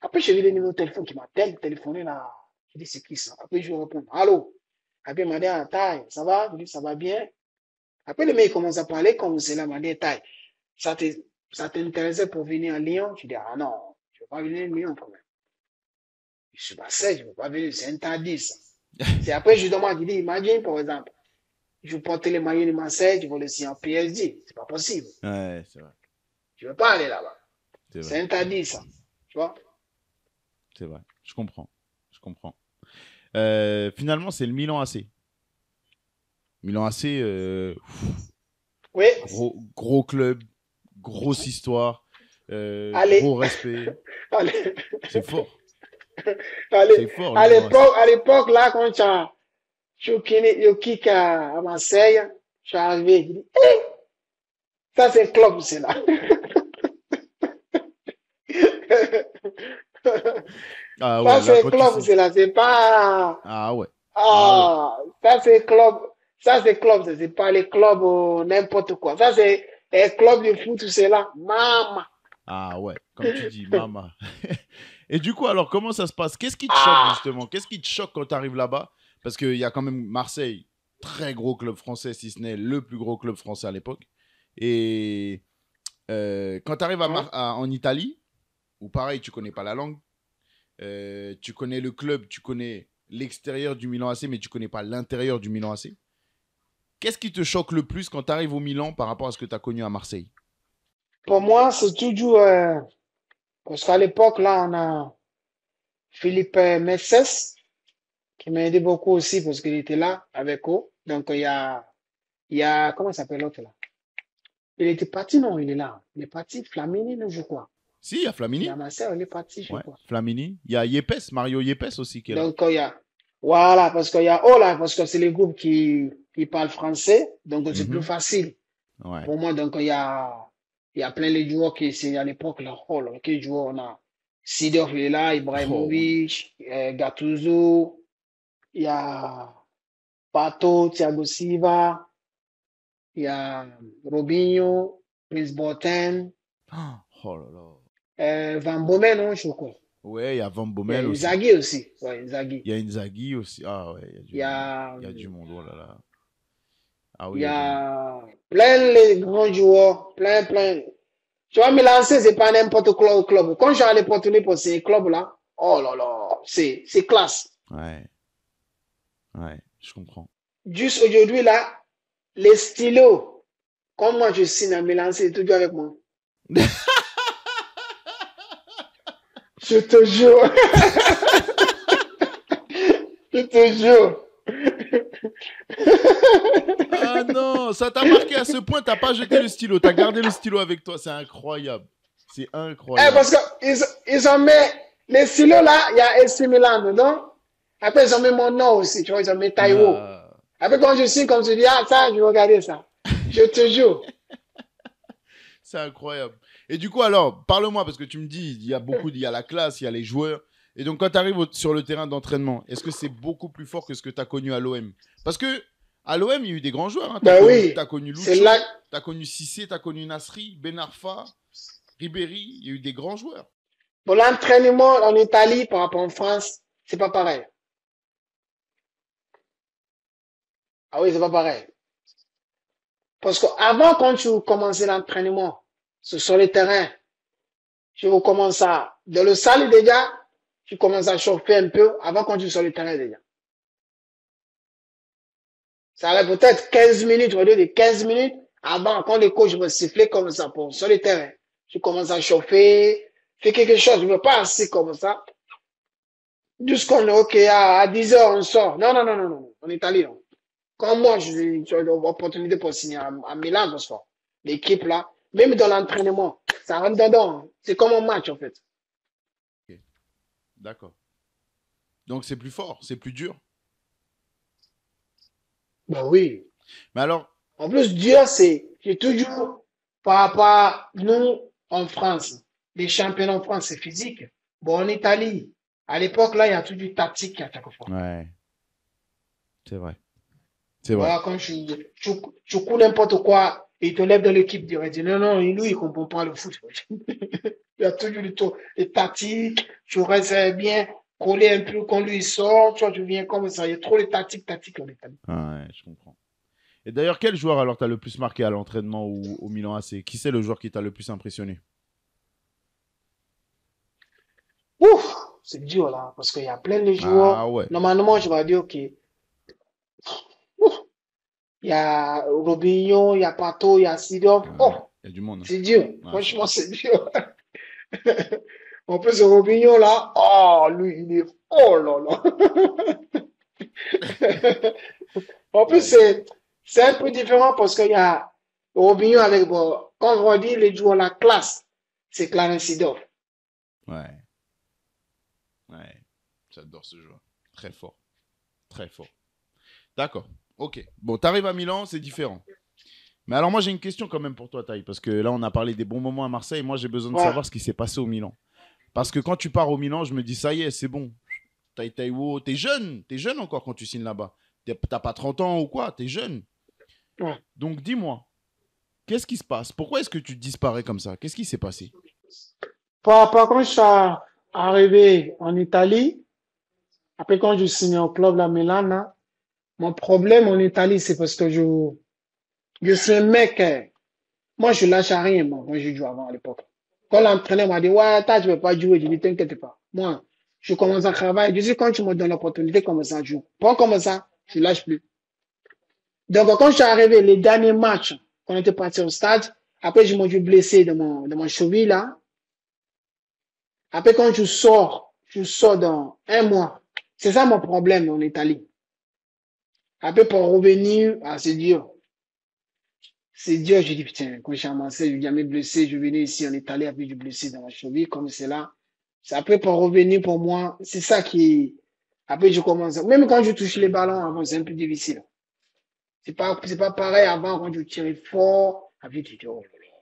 Après, j'ai vu le numéro de téléphone qui m'a téléphoné là. Je dis, c'est qui ça? Après, je lui réponds, allô? Après, il m'a dit, ah, taille, ça va? Je dis, ça va bien. Après, le mec commence à parler comme cela, m'a dit, taille, ça t'intéressait pour venir à Lyon? Je dis, ah non, je ne veux pas venir à Lyon quand même. Je suis passé, je ne veux pas venir, c'est interdit ça. C'est après, je lui demande, je dis, imagine par exemple, je porte les maillots de Marseille, je veux le signer en PSG. C'est pas possible. Ouais, c'est vrai. Je ne veux pas aller là-bas. C'est vrai. C'est interdit ça. Tu vois? C'est vrai. Je comprends. Je comprends. Finalement, c'est le Milan AC. Milan AC, Oui, gros club, grosse histoire, allez, gros respect. allez, C'est fort. allez. C'est fort, le Milan AC. À l'époque, là, quand tu as Je kick à Marseille. Je suis arrivé. Je dis, ça c'est club, c'est là. Ah ouais, Ça là, c'est quand tu club, sais. c'est là. C'est pas, Ah ouais. Ah ouais. ah, ça c'est club. Ça c'est club, c'est pas les clubs n'importe quoi. Ça c'est les clubs de foot, c'est là. Maman. Ah ouais. Comme tu dis, maman. Et du coup, alors, comment ça se passe? Qu'est-ce qui te choque, Ah, justement? Qu'est-ce qui te choque quand tu arrives là-bas? Parce qu'il y a quand même Marseille, très gros club français, si ce n'est le plus gros club français à l'époque. Et quand tu arrives hein? en Italie, où pareil, tu connais pas la langue, tu connais le club, tu connais l'extérieur du Milan AC, mais tu connais pas l'intérieur du Milan AC. Qu'est-ce qui te choque le plus quand tu arrives au Milan par rapport à ce que tu as connu à Marseille? Pour moi, c'est toujours, parce qu'à l'époque, là, on a Philippe Messès, qui m'a aidé beaucoup aussi parce qu'il était là avec eux. Donc, il y a, comment s'appelle l'autre là? Il était parti, non, il est là. Il est parti, Flamini, non, je crois. Si, il y a Il a Flamini. ma sœur, il est parti, je Ouais, crois. Flamini. Il y a Yepes, Mario Yepes aussi qui est là. Donc, il y a, voilà, parce qu'il y a, oh là, parce que c'est les groupes qui parlent français. Donc, c'est plus Mhm. facile Ouais. pour moi. Donc, il y a plein de joueurs qui, c'est à l'époque, là, oh là, quel joueur on a? Sidorf, il est là, Oh oui. Ibrahimovic, Gattuso, il y a Pato, Thiago Silva, il y a Robinho, Prince Boateng, Oh là là. Van Bommel, non, je crois. Ouais, il y a Van Il y a Bommel aussi. Inzaghi aussi. Ouais, Inzaghi. Il y a Inzaghi aussi. Ah ouais, il y a du Il y monde. a, Il y a du monde, oh là là. Ah il oui, il y y a du monde. a plein de grands joueurs, plein, plein. Tu vois, me lancer, c'est pas n'importe quoi au club. Quand j'ai l'opportunité pour ces clubs-là, oh là là, c'est classe. Ouais, ouais, je comprends. Juste aujourd'hui, là, les stylos, comme moi je signe à me lancer, toujours avec moi. Je te jure, je te jure. Ah non, ça t'a marqué à ce point, t'as pas jeté le stylo, t'as gardé le stylo avec toi, c'est incroyable. C'est incroyable. Parce que ils ont mis les stylos là, il y a AC Milan dedans. Après, ils ont mis mon nom aussi, tu vois, ils ont mis Taiwo. Ah, Après, quand je signe, comme tu dis, ah, ça, je vais regarder ça. Je te jure. c'est incroyable. Et du coup, alors, parle-moi, parce que tu me dis, il y a la classe, il y a les joueurs. Et donc, quand tu arrives sur le terrain d'entraînement, est-ce que c'est beaucoup plus fort que ce que tu as connu à l'OM? Parce que à l'OM, il y a eu des grands joueurs. Hein. Ben oui, T'as connu c'est là. Lucho, tu as connu Cissé, tu as connu Nasri, Ben Arfa, Ribéry. Il y a eu des grands joueurs. Pour l'entraînement en Italie par rapport en France, c'est pas pareil. Ah oui, c'est pas pareil. Parce que avant, quand tu commençais l'entraînement sur le terrain, tu commences à, dans le salle déjà, tu commences à chauffer un peu avant quand tu es sur le terrain déjà. Ça va peut-être 15 minutes, au lieu de 15 minutes, avant, quand les coachs vont siffler comme ça pour, sur le terrain. Tu commences à chauffer, fais quelque chose, tu ne veux pas assis comme ça. Jusqu'on est OK, à 10 heures, on sort. Non, non, non, non, non, en Italie, non. Quand moi, j'ai eu l'opportunité pour signer à Milan, parce que l'équipe là, même dans l'entraînement, ça rentre dedans. C'est comme un match, en fait. Ok, d'accord. Donc, c'est plus fort, c'est plus dur. Ben oui. Mais alors, En plus, Dieu, j'ai toujours, par rapport à nous, en France, les championnats en France, c'est physique. Bon, en Italie, à l'époque, là, il y a toujours tactique à chaque fois. ouais, c'est vrai. C'est vrai. Voilà, quand tu couds n'importe quoi, il te lève de l'équipe direct. Non, non, lui, il comprend pas le foot. Il y a toujours les tactiques, tu restes bien collé un peu quand lui il sort, tu vois, tu viens comme ça. Il y a trop de tactiques en Italie. Ouais, je comprends. Et d'ailleurs, quel joueur alors t'as le plus marqué à l'entraînement ou au Milan AC? Qui c'est le joueur qui t'a le plus impressionné? Ouf, c'est dur là, parce qu'il y a plein de Ah joueurs. ouais. Normalement, je vais dire, ok, ouf, il y a Robinho, il y a Pato, il y a Sidorf. Oh, Il y a du monde. Hein. c'est dur. Ouais, c'est Franchement, vrai. c'est dur. En plus, ce Robinho là, oh, lui, il est, oh là là. En plus, Ouais, c'est un peu différent parce qu'il y a Robinho avec, bon, quand on dit les joueurs la classe, c'est Clarence Sidorf. ouais, ouais. J'adore ce joueur. Très fort. Très fort. D'accord. Ok. Bon, t'arrives à Milan, c'est différent. Mais alors moi j'ai une question quand même pour toi, Taï, parce que là on a parlé des bons moments à Marseille. Moi j'ai besoin de Ouais, savoir ce qui s'est passé au Milan. Parce que quand tu pars au Milan, je me dis ça y est, c'est bon. Taïwo, t'es jeune encore quand tu signes là-bas. T'as pas 30 ans ou quoi, t'es jeune. ouais. Donc dis-moi, qu'est-ce qui se passe? Pourquoi est-ce que tu disparais comme ça? Qu'est-ce qui s'est passé? Par contre, je suis arrivé en Italie, après quand je signe au club la Milan, là, mon problème en Italie, c'est parce que je suis un mec, moi je lâche à rien, moi, quand je joue avant à l'époque. Quand l'entraîneur m'a dit, ouais, toi, tu ne veux pas jouer, je dis, t'inquiète pas. Moi, je commence à travailler. Je dis, quand tu me donnes l'opportunité, comme ça, je joue. Pas comme ça, je lâche plus. Donc, quand je suis arrivé, les derniers matchs, quand on était parti au stade, après, je me suis blessé de mon cheville, là. Après, quand je sors dans un mois. C'est ça mon problème en Italie. Après, pour revenir, ah, c'est dur. C'est dur, je dis, putain, quand je suis à Marseille, je suis jamais blessé, je venais ici en Italie avec du blessé dans ma cheville, comme c'est là. C'est après pour revenir pour moi, c'est ça qui, après je commence, même quand je touche les ballons avant, c'est un peu difficile. C'est pas pareil avant quand je tire fort, après tu dis, oh là là.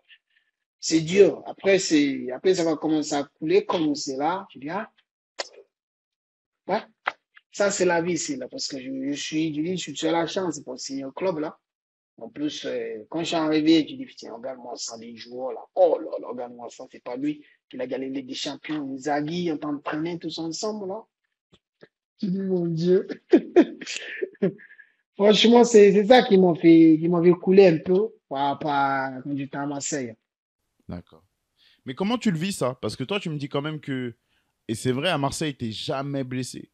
C'est dur. Après ça va commencer à couler comme c'est là. Tu dis, ah, ouais, ça c'est la vie ici, là, parce que je suis à la chance pour signer au club, là. En plus, quand je suis arrivé, je dis, tiens, regarde-moi ça, les joueurs là. Oh là là, regarde-moi ça, c'est pas lui. Il a gagné la Ligue des Champions, Inzaghi, on t'entraînait tous ensemble là. Je dis, mon Dieu. Franchement, c'est ça qui m'a fait couler un peu par rapport à quand j'étais à Marseille. D'accord. Mais comment tu le vis ça? Parce que toi tu me dis quand même que, et c'est vrai, à Marseille, t'es jamais blessé.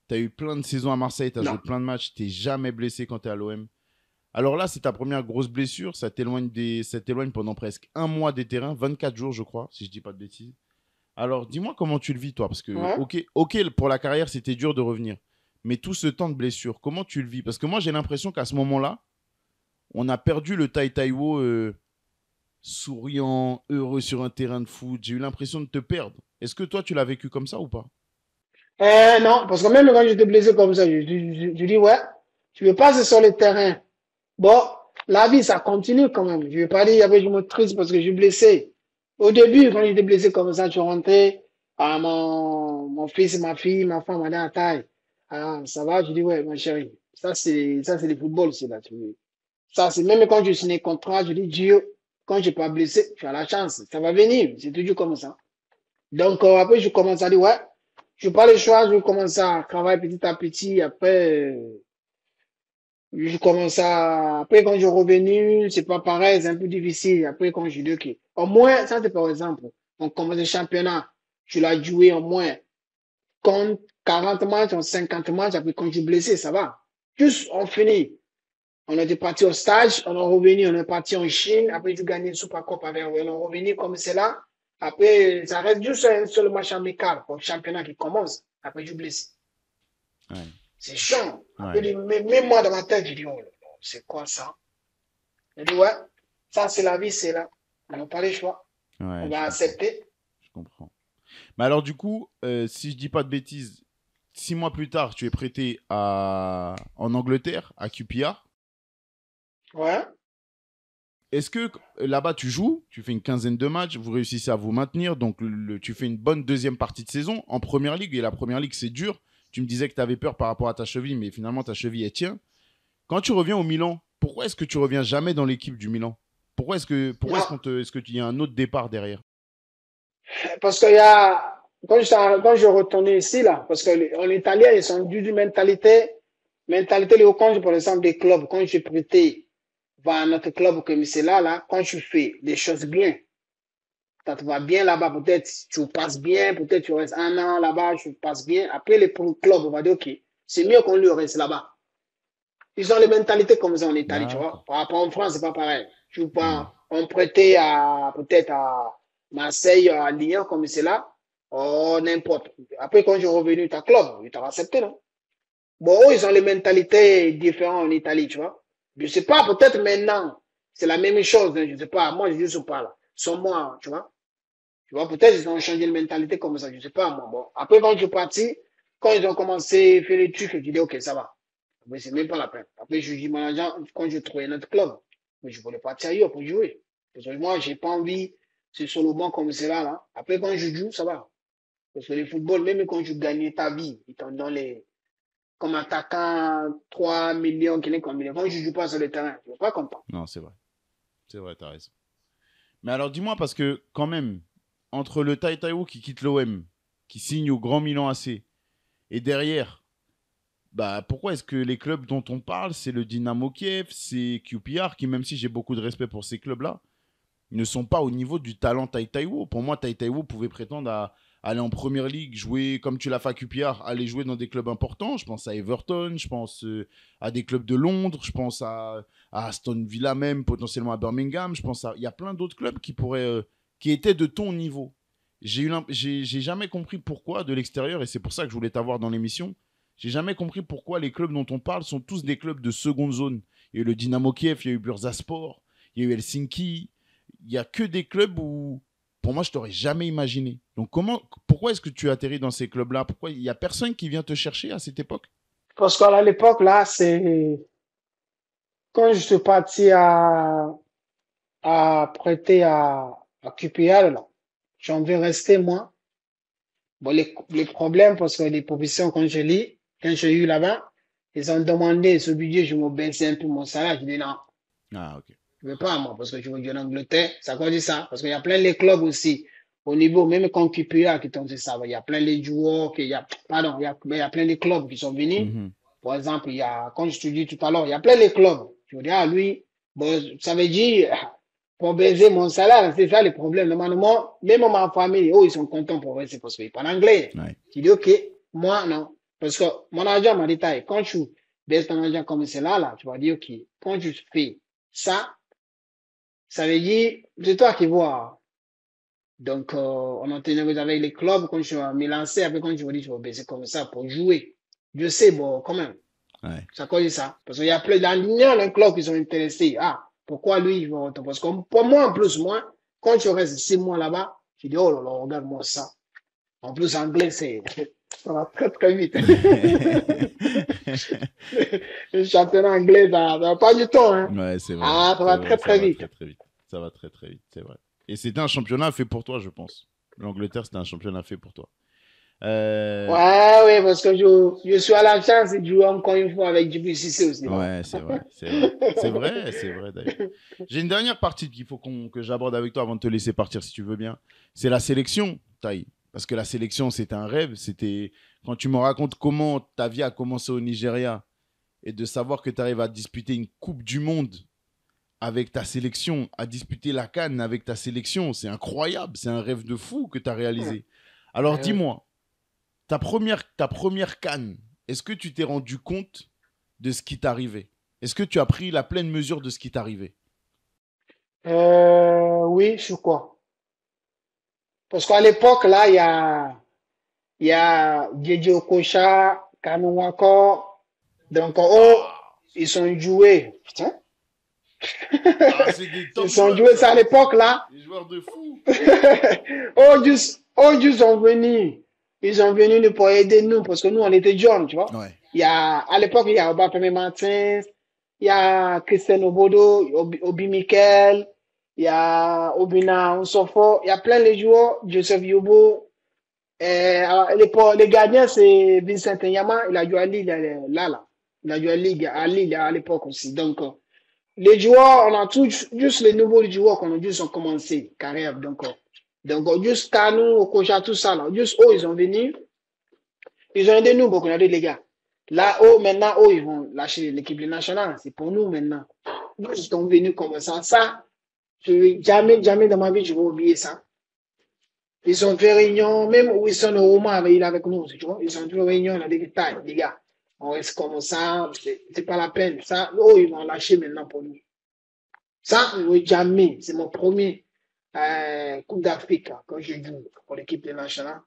T'as eu plein de saisons à Marseille, t'as joué Non. plein de matchs, t'es jamais blessé quand t'es à l'OM. Alors là, c'est ta première grosse blessure, ça t'éloigne pendant presque un mois des terrains, 24 jours je crois, si je dis pas de bêtises. Alors dis-moi comment tu le vis toi, parce que Ouais. ok, pour la carrière c'était dur de revenir, mais tout ce temps de blessure, comment tu le vis? Parce que moi j'ai l'impression qu'à ce moment-là, on a perdu le Tai Taiwo souriant, heureux sur un terrain de foot. J'ai eu l'impression de te perdre. Est-ce que toi tu l'as vécu comme ça ou pas? Non, parce que même quand j'étais blessé comme ça, je dis, ouais, tu veux passer sur le terrain. Bon, la vie, ça continue quand même. Je vais pas dire, après, je me triste parce que je suis blessé. Au début, quand j'étais blessé comme ça, je suis rentré, mon fils, ma fille, ma femme, m'a dit, ah, taille. Ah, ça va? Je dis, ouais, ma chérie. Ça, c'est le football, c'est là. Ça, c'est même quand je signe un contrat, je dis, Dieu, quand je suis pas blessé, tu as la chance. Ça va venir. C'est toujours comme ça. Donc, après, je commence à dire, ouais, je n'ai pas le choix, je commence à travailler petit à petit. Après, après, quand je suis revenu, c'est pas pareil, c'est un peu difficile. Après, quand je dis, ok, au moins, ça, c'est par exemple, on commence le championnat, tu l'as joué au moins, contre 40 matchs, en 50 matchs, après, quand je suis blessé, ça va. Juste, on finit. On était parti au stage, on est revenu, on est parti en Chine, après, tu gagnes une Super Cup avec, on est revenu comme c'est là. Après, ça reste juste un seul match amical pour le championnat qui commence. Après, je suis blessé. Ouais, C'est chiant. Après, ouais, même moi, dans ma tête, je dis, oh là là, c'est quoi ça? Je dis, ouais, ça, c'est la vie, c'est là. On n'a pas le choix. On ouais, je va comprends, accepter. je comprends. Mais alors du coup, si je dis pas de bêtises, 6 mois plus tard, tu es prêté en Angleterre, à QPR. Ouais. Est-ce que là-bas tu joues, tu fais une quinzaine de matchs, vous réussissez à vous maintenir, donc tu fais une bonne deuxième partie de saison en première ligue, et la première ligue c'est dur. Tu me disais que tu avais peur par rapport à ta cheville, mais finalement ta cheville elle tient. Quand tu reviens au Milan, pourquoi est-ce que tu reviens jamais dans l'équipe du Milan? Pourquoi Non. est-ce que tu y a un autre départ derrière? Parce qu'il y a, quand je retournais ici, là, parce qu'en Italien, ils sont d'une mentalité, le quand je, par exemple, des clubs, quand je suis prêté vers notre club comme c'est là, là, quand tu fais des choses bien, ça te va bien là-bas, peut-être tu passes bien, peut-être tu restes un an là-bas, tu passes bien. Après, les clubs, on va dire, OK, c'est mieux qu'on lui reste là-bas. Ils ont les mentalités comme ça en Italie, tu vois. D'accord. Par rapport en France, c'est pas pareil. Tu Ouais. pas, on prêtait à, peut-être à Marseille, à Lyon, comme c'est là. Oh, n'importe. Après, quand je suis revenu à club, ils t'ont accepté, non? Bon, eux, ils ont les mentalités différentes en Italie, tu vois. Je sais pas, peut-être maintenant, c'est la même chose, hein, je sais pas. Moi, je ne sais pas, là. Sans moi, tu vois. Tu vois, peut-être ils ont changé de mentalité comme ça, je sais pas, moi. Bon, après, quand je suis parti, quand ils ont commencé à faire les trucs, je dis, OK, ça va. Mais c'est même pas la peine. Après, je dis manager, quand je trouvais notre club, mais je voulais partir ailleurs pour jouer. Parce que moi, j'ai pas envie, c'est sur le banc comme c'est là. Après, quand je joue, ça va. Parce que le football, même quand tu gagnes ta vie, ils t'en donnent comme attaquant 3 millions, qui n'est comme millions. Quand je joue pas sur le terrain, je suis pas content. Non, c'est vrai. C'est vrai, t'as raison. Mais alors, dis-moi, parce que quand même, entre le Tai Taiwo qui quitte l'OM, qui signe au Grand Milan AC, et derrière, bah, pourquoi est-ce que les clubs dont on parle, c'est le Dynamo Kiev, c'est QPR, qui même si j'ai beaucoup de respect pour ces clubs-là, ne sont pas au niveau du talent Tai Taiwo. Pour moi, Tai Taiwo pouvait prétendre à aller en Première Ligue, jouer comme tu l'as fait à QPR, aller jouer dans des clubs importants. Je pense à Everton, je pense à des clubs de Londres, je pense à Aston Villa même, potentiellement à Birmingham. Il y a plein d'autres clubs qui pourraient, qui étaient de ton niveau. J'ai jamais compris pourquoi de l'extérieur, et c'est pour ça que je voulais t'avoir dans l'émission. J'ai jamais compris pourquoi les clubs dont on parle sont tous des clubs de seconde zone. Il y a eu le Dynamo Kiev, il y a eu Bursaspor, il y a eu Helsinki. Il n'y a que des clubs où, pour moi, je t'aurais jamais imaginé. Donc, pourquoi est-ce que tu atterris dans ces clubs-là? Pourquoi il n'y a personne qui vient te chercher à cette époque? Parce qu'à l'époque, là, c'est quand je suis parti à prêter à QPR, là, j'en vais rester, moi. Bon, les problèmes, parce que les propositions, quand j'ai eu là-bas, ils ont demandé ce budget, je me baissais un peu mon salaire. Je dis non, Ah, ok. je veux pas, moi, parce que je veux jouer en Angleterre. C'est à cause de ça. Parce qu'il y a plein de clubs aussi. Au niveau, même quand QPR qui t'ont dit ça, il y a plein de joueurs, pardon, il y a plein de clubs qui sont venus. Par exemple, comme je te dis tout à l'heure, il y a plein de clubs. Je veux dire, lui, bon, ça veut dire, pour baiser mon salaire, c'est ça le problème. Normalement, même ma famille, ils sont contents pour rester parce qu'ils parlent anglais. Ouais. Tu dis, ok, moi, non. Parce que mon agent m'a dit, quand tu baisses ton argent comme c'est là, tu vas dire, ok, quand tu fais ça, ça veut dire, c'est toi qui vois. Donc, on a tenu avec les clubs, quand je me lancer, après quand je me dis, je vais baisser comme ça pour jouer. Je sais, bon, quand même. Ouais. Ça cause ça. Parce qu'il y a plein de clubs qui sont intéressés. Ah, pourquoi lui, il va autant? Parce que pour moi, en plus, moi, quand tu restes 6 mois là-bas, tu dis, oh là là, regarde-moi ça. En plus, anglais, ça va très, très vite. Le championnat anglais, ça va pas du tout, hein. Ouais, c'est vrai. Ah, ça va très, très vite. Ça va très, très vite, c'est vrai. Et c'était un championnat fait pour toi, je pense. L'Angleterre, c'était un championnat fait pour toi. Ouais, parce que je suis à la chance de jouer encore une fois avec Djibril Cissé aussi. Ouais, c'est vrai, c'est vrai. C'est vrai d'ailleurs. J'ai une dernière partie qu'il faut que j'aborde avec toi avant de te laisser partir si tu veux bien. C'est la sélection, Taï. Parce que la sélection, c'était un rêve. C'était quand tu me racontes comment ta vie a commencé au Nigeria et de savoir que tu arrives à disputer une Coupe du Monde avec ta sélection, à disputer la CAN avec ta sélection, c'est incroyable. C'est un rêve de fou que tu as réalisé. Alors dis-moi, ta première CAN, est-ce que tu t'es rendu compte de ce qui t'arrivait? Est-ce que tu as pris la pleine mesure de ce qui t'arrivait? Oui, sur quoi? Parce qu'à l'époque, là, il y a Didier Okocha, Kanu Wako. Donc, ils sont joués. Putain. Ah, c'est des top Ils sont joueurs, joués ça à l'époque, là. des joueurs de fou. Juste sont venus. Ils sont venus pour aider nous parce que nous, on était jeunes, tu vois. Ouais. À l'époque, il y a Obafemi Martins, il y a Christian Obodo, Obi Mikel, il y a Obina Onsofo, il y a plein de joueurs, Joseph Yobo. Les gardiens, c'est Vincent Nyama, il a joué à Lille, là. Il a joué à Lille à l'époque aussi. Donc, les joueurs, on a juste les nouveaux joueurs qu'on a juste ont commencé carrière. Donc, juste Kanu, Okocha, tout ça, là. Juste eux, ils sont venus. Ils ont aidé nous beaucoup, on a dit, les gars. Là, maintenant, ils vont lâcher l'équipe nationale. C'est pour nous maintenant. Nous, ils sont venus comme ça. Ça, jamais dans ma vie, je vais oublier ça. Ils ont fait réunion, même Wilson Oroma, il est avec nous, tu vois. Ils ont fait réunion, il a dit, les gars, on reste comme ça, c'est pas la peine. Ça, ils vont lâcher maintenant pour nous. Ça, jamais. C'est mon premier Coupe d'Afrique quand je joue pour l'équipe nationale.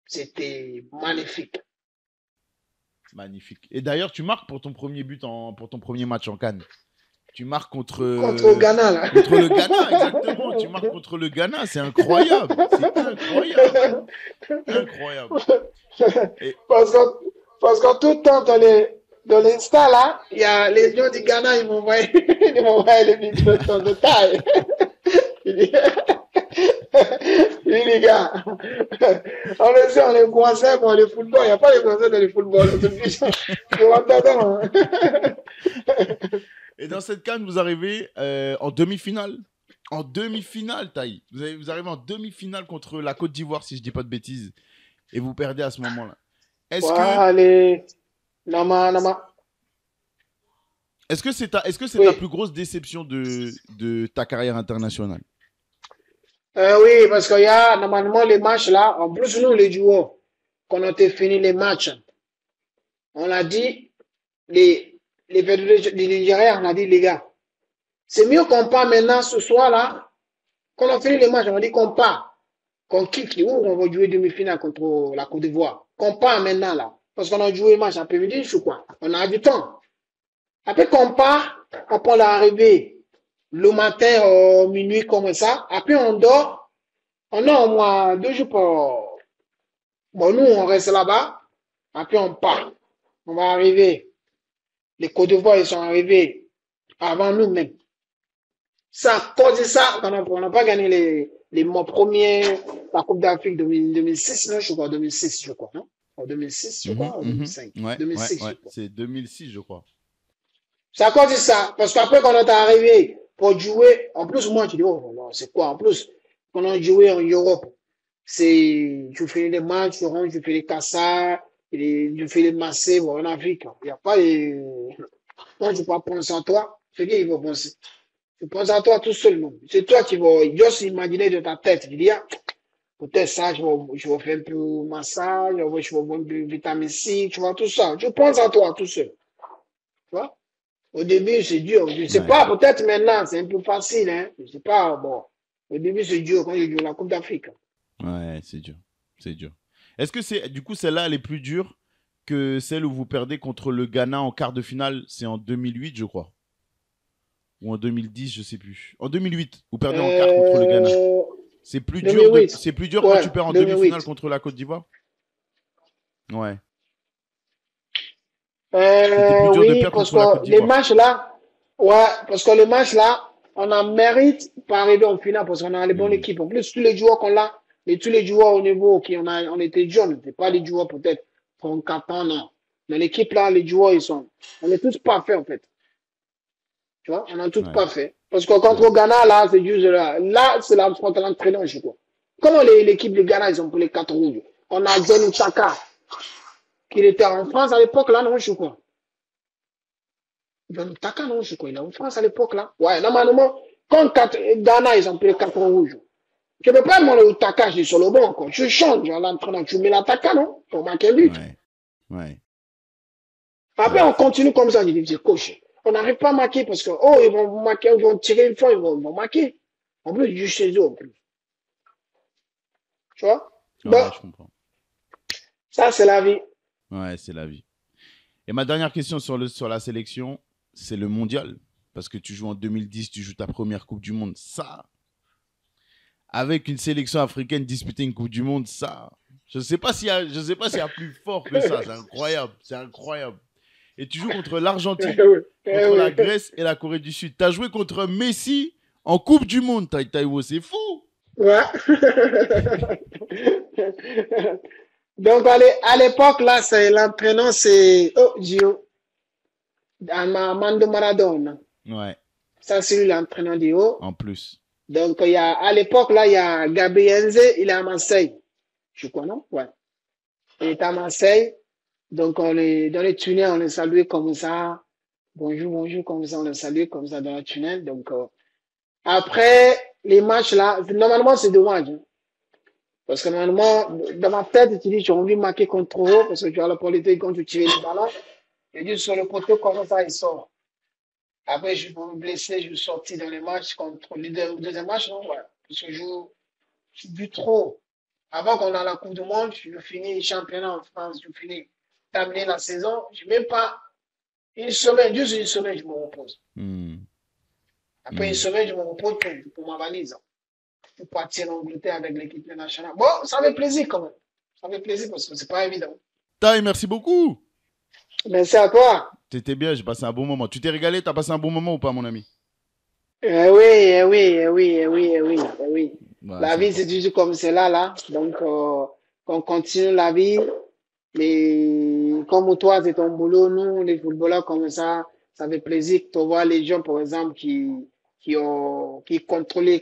C'était magnifique. Magnifique. Et d'ailleurs, tu marques pour ton premier but, pour ton premier match en CAN. Tu marques contre le Ghana, là. Contre le Ghana, exactement. Tu marques contre le Ghana, c'est incroyable. C'est incroyable. Incroyable. Parce que tout le temps, dans l'Insta, là, il y a les gens du Ghana, ils m'envoient les vidéos de taille. Il dit, les gars, on le sait, on est coincés pour le football. Il n'y a pas de coincés dans le football. Et dans cette CAN, vous arrivez en demi-finale. En demi-finale, Taï. Vous arrivez en demi-finale contre la Côte d'Ivoire, si je ne dis pas de bêtises. Et vous perdez à ce moment-là. Est-ce que allez, Nama. est-ce que c'est ta Oui. plus grosse déception de ta carrière internationale? Oui, parce qu'il y a normalement les matchs là. En plus, nous, les joueurs, quand on a fini les matchs, on a dit, les Nigériens, on a dit, les gars, c'est mieux qu'on part maintenant ce soir là. Quand on a fini les matchs, on a dit qu'on part, qu'on quitte, où on va jouer demi-finale contre la Côte d'Ivoire. Qu'on part maintenant là. Parce qu'on a joué le match après-midi, je sais quoi. On a du temps. Après qu'on part, on prend l'arrivée le matin, minuit comme ça. Après on dort. On a au moins 2 jours pour... Bon, nous, on reste là-bas. Après on part. On va arriver. Les Côte d'Ivoire, ils sont arrivés avant nous même. Ça, à cause de ça, on n'a pas gagné les mois premiers, la Coupe d'Afrique 2006, non, je crois, 2006, je crois, non? En 2006, je crois, en 2005. Ouais, 2006, ouais. je crois. C'est 2006, je crois. C'est à cause de ça, parce qu'après, quand on est arrivé pour jouer, en plus, moi, je dis, oh, non, c'est quoi? En plus, quand on a joué en Europe, tu fais les matchs, tu rentres, tu fais les cassards, tu fais les massés, bon, en Afrique, il n'y a pas les... Moi, je ne peux pas penser à toi, c'est qui il va penser. Tu penses à toi tout seul, non? C'est toi qui vas juste imaginer de ta tête. Tu dis, ah, peut-être ça, je vais faire un peu de massage, je vais faire un peu de vitamine C, tu vois, tout ça. Tu penses à toi tout seul. Tu vois? Au début, c'est dur. Je ne sais pas, peut-être maintenant, c'est un peu facile, hein. Je ne sais pas, bon. Au début, c'est dur quand je joue la Coupe d'Afrique. Ouais, c'est dur. C'est dur. Est-ce que du coup, celle-là, elle est plus dure que celle où vous perdez contre le Ghana en quart de finale? C'est en 2008, je crois. Ou en 2010, je sais plus. En 2008, vous perdez en quart contre le Ghana. C'est plus dur, c'est plus dur quand tu perds en demi-finale contre la Côte d'Ivoire? Ouais. Oui, parce que les matchs là, ouais, parce que les matchs là, on a mérite pas arriver en finale parce qu'on a les bonnes équipes. En plus, tous les joueurs qu'on a, et tous les joueurs au niveau on était jeunes, c'est pas les joueurs peut-être 34 ans, non. Dans l'équipe là, les joueurs, on est tous parfaits en fait. Tu vois, on a tous parfaits. Parce que contre le Ghana, là, c'est juste là, c'est la contre l'entraîneur, je crois. Comment l'équipe du Ghana, ils ont pris les 4 rouges? On a John Chaka, qui était en France à l'époque, là, non, je crois. John Chaka, non, je crois, il est en France à l'époque, là. Ouais, normalement, quand Ghana, ils ont pris les 4 rouges. Tu ne peux pas demander au Taka, je suis sur le banc, quoi. Tu changes à l'entraîneur, tu mets l'attaquant, non? Pour marquer un but. Ouais. Après, on continue comme ça, je dis, coach. On n'arrive pas à marquer parce que, oh, ils vont marquer, ils vont tirer une fois, ils vont marquer. En plus, du chez eux, en plus. Tu vois? Ouais, je comprends. Ça, c'est la vie. Ouais, c'est la vie. Et ma dernière question sur la sélection, c'est le mondial. Parce que tu joues en 2010, tu joues ta première Coupe du Monde. Ça, avec une sélection africaine disputer une Coupe du Monde, ça, je ne sais pas s'il y a plus fort que ça. C'est incroyable. C'est incroyable. Et tu joues contre l'Argentine, contre la Grèce et la Corée du Sud. Tu as joué contre Messi en Coupe du Monde, Taïwo. C'est fou. Ouais. Donc, à l'époque, là, l'entraîneur, c'est Gio. Armando Maradona. Ouais. Ça, c'est lui l'entraîneur du haut. En plus. Donc, à l'époque, là, il y a Gabi Enze, il est à Marseille. Je crois, non? Ouais. Il est à Marseille. Donc, dans les tunnels, on est salué comme ça. Bonjour, comme ça, on est salué comme ça dans le tunnel. Donc, après les matchs là, normalement, c'est dommage. Hein. Parce que normalement, dans ma tête, tu dis, j'ai envie de marquer contre eux, parce que tu as la politique quand tu tires le ballon. Et dis, sur le poteau, comme ça, il sort. Après, je vais me blesser, je suis sorti dans les matchs contre le deuxième match, non? Ouais. Parce que je bute trop. Avant qu'on a la Coupe du Monde, je finis le championnat en France, je finis terminer la saison, je n'ai même pas juste une semaine, je me repose. Après une semaine, je me repose pour ma valise. Pour partir en Angleterre avec l'équipe nationale. Bon, ça fait plaisir quand même. Ça fait plaisir parce que c'est pas évident. Taï, merci beaucoup. Merci à toi. C'était bien, j'ai passé un bon moment. Tu t'es régalé, t'as passé un bon moment ou pas, mon ami? Oui, oui, oui, oui, oui, oui. Ouais, La c'est vie, c'est important. toujours comme cela, là. Donc, on continue la vie. Mais comme toi, c'est ton boulot, nous, les footballeurs comme ça fait plaisir de voir les gens, par exemple, qui contrôlent les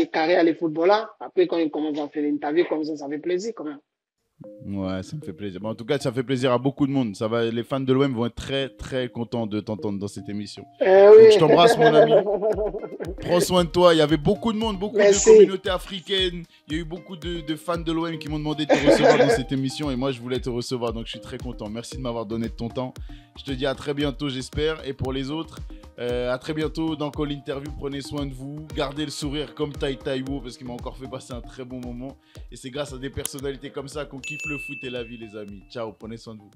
carrières, les footballeurs. Après, quand ils commencent à faire l'interview comme ça fait plaisir quand même. Ouais, ça me fait plaisir. Bon, en tout cas, ça fait plaisir à beaucoup de monde. Ça va, les fans de l'OM vont être très, très contents de t'entendre dans cette émission. Donc, je Oui. t'embrasse, mon ami. Prends soin de toi. Il y avait beaucoup de monde, beaucoup de Merci. communautés africaines. Il y a eu beaucoup de fans de l'OM qui m'ont demandé de te recevoir dans cette émission. Et moi, je voulais te recevoir. Donc, je suis très content. Merci de m'avoir donné de ton temps. Je te dis à très bientôt, j'espère. Et pour les autres, à très bientôt dans Call Interview. Prenez soin de vous. Gardez le sourire comme Tai Taiwo parce qu'il m'a encore fait passer un très bon moment. Et c'est grâce à des personnalités comme ça qu'on kiffe le foot et la vie, les amis. Ciao, prenez soin de vous.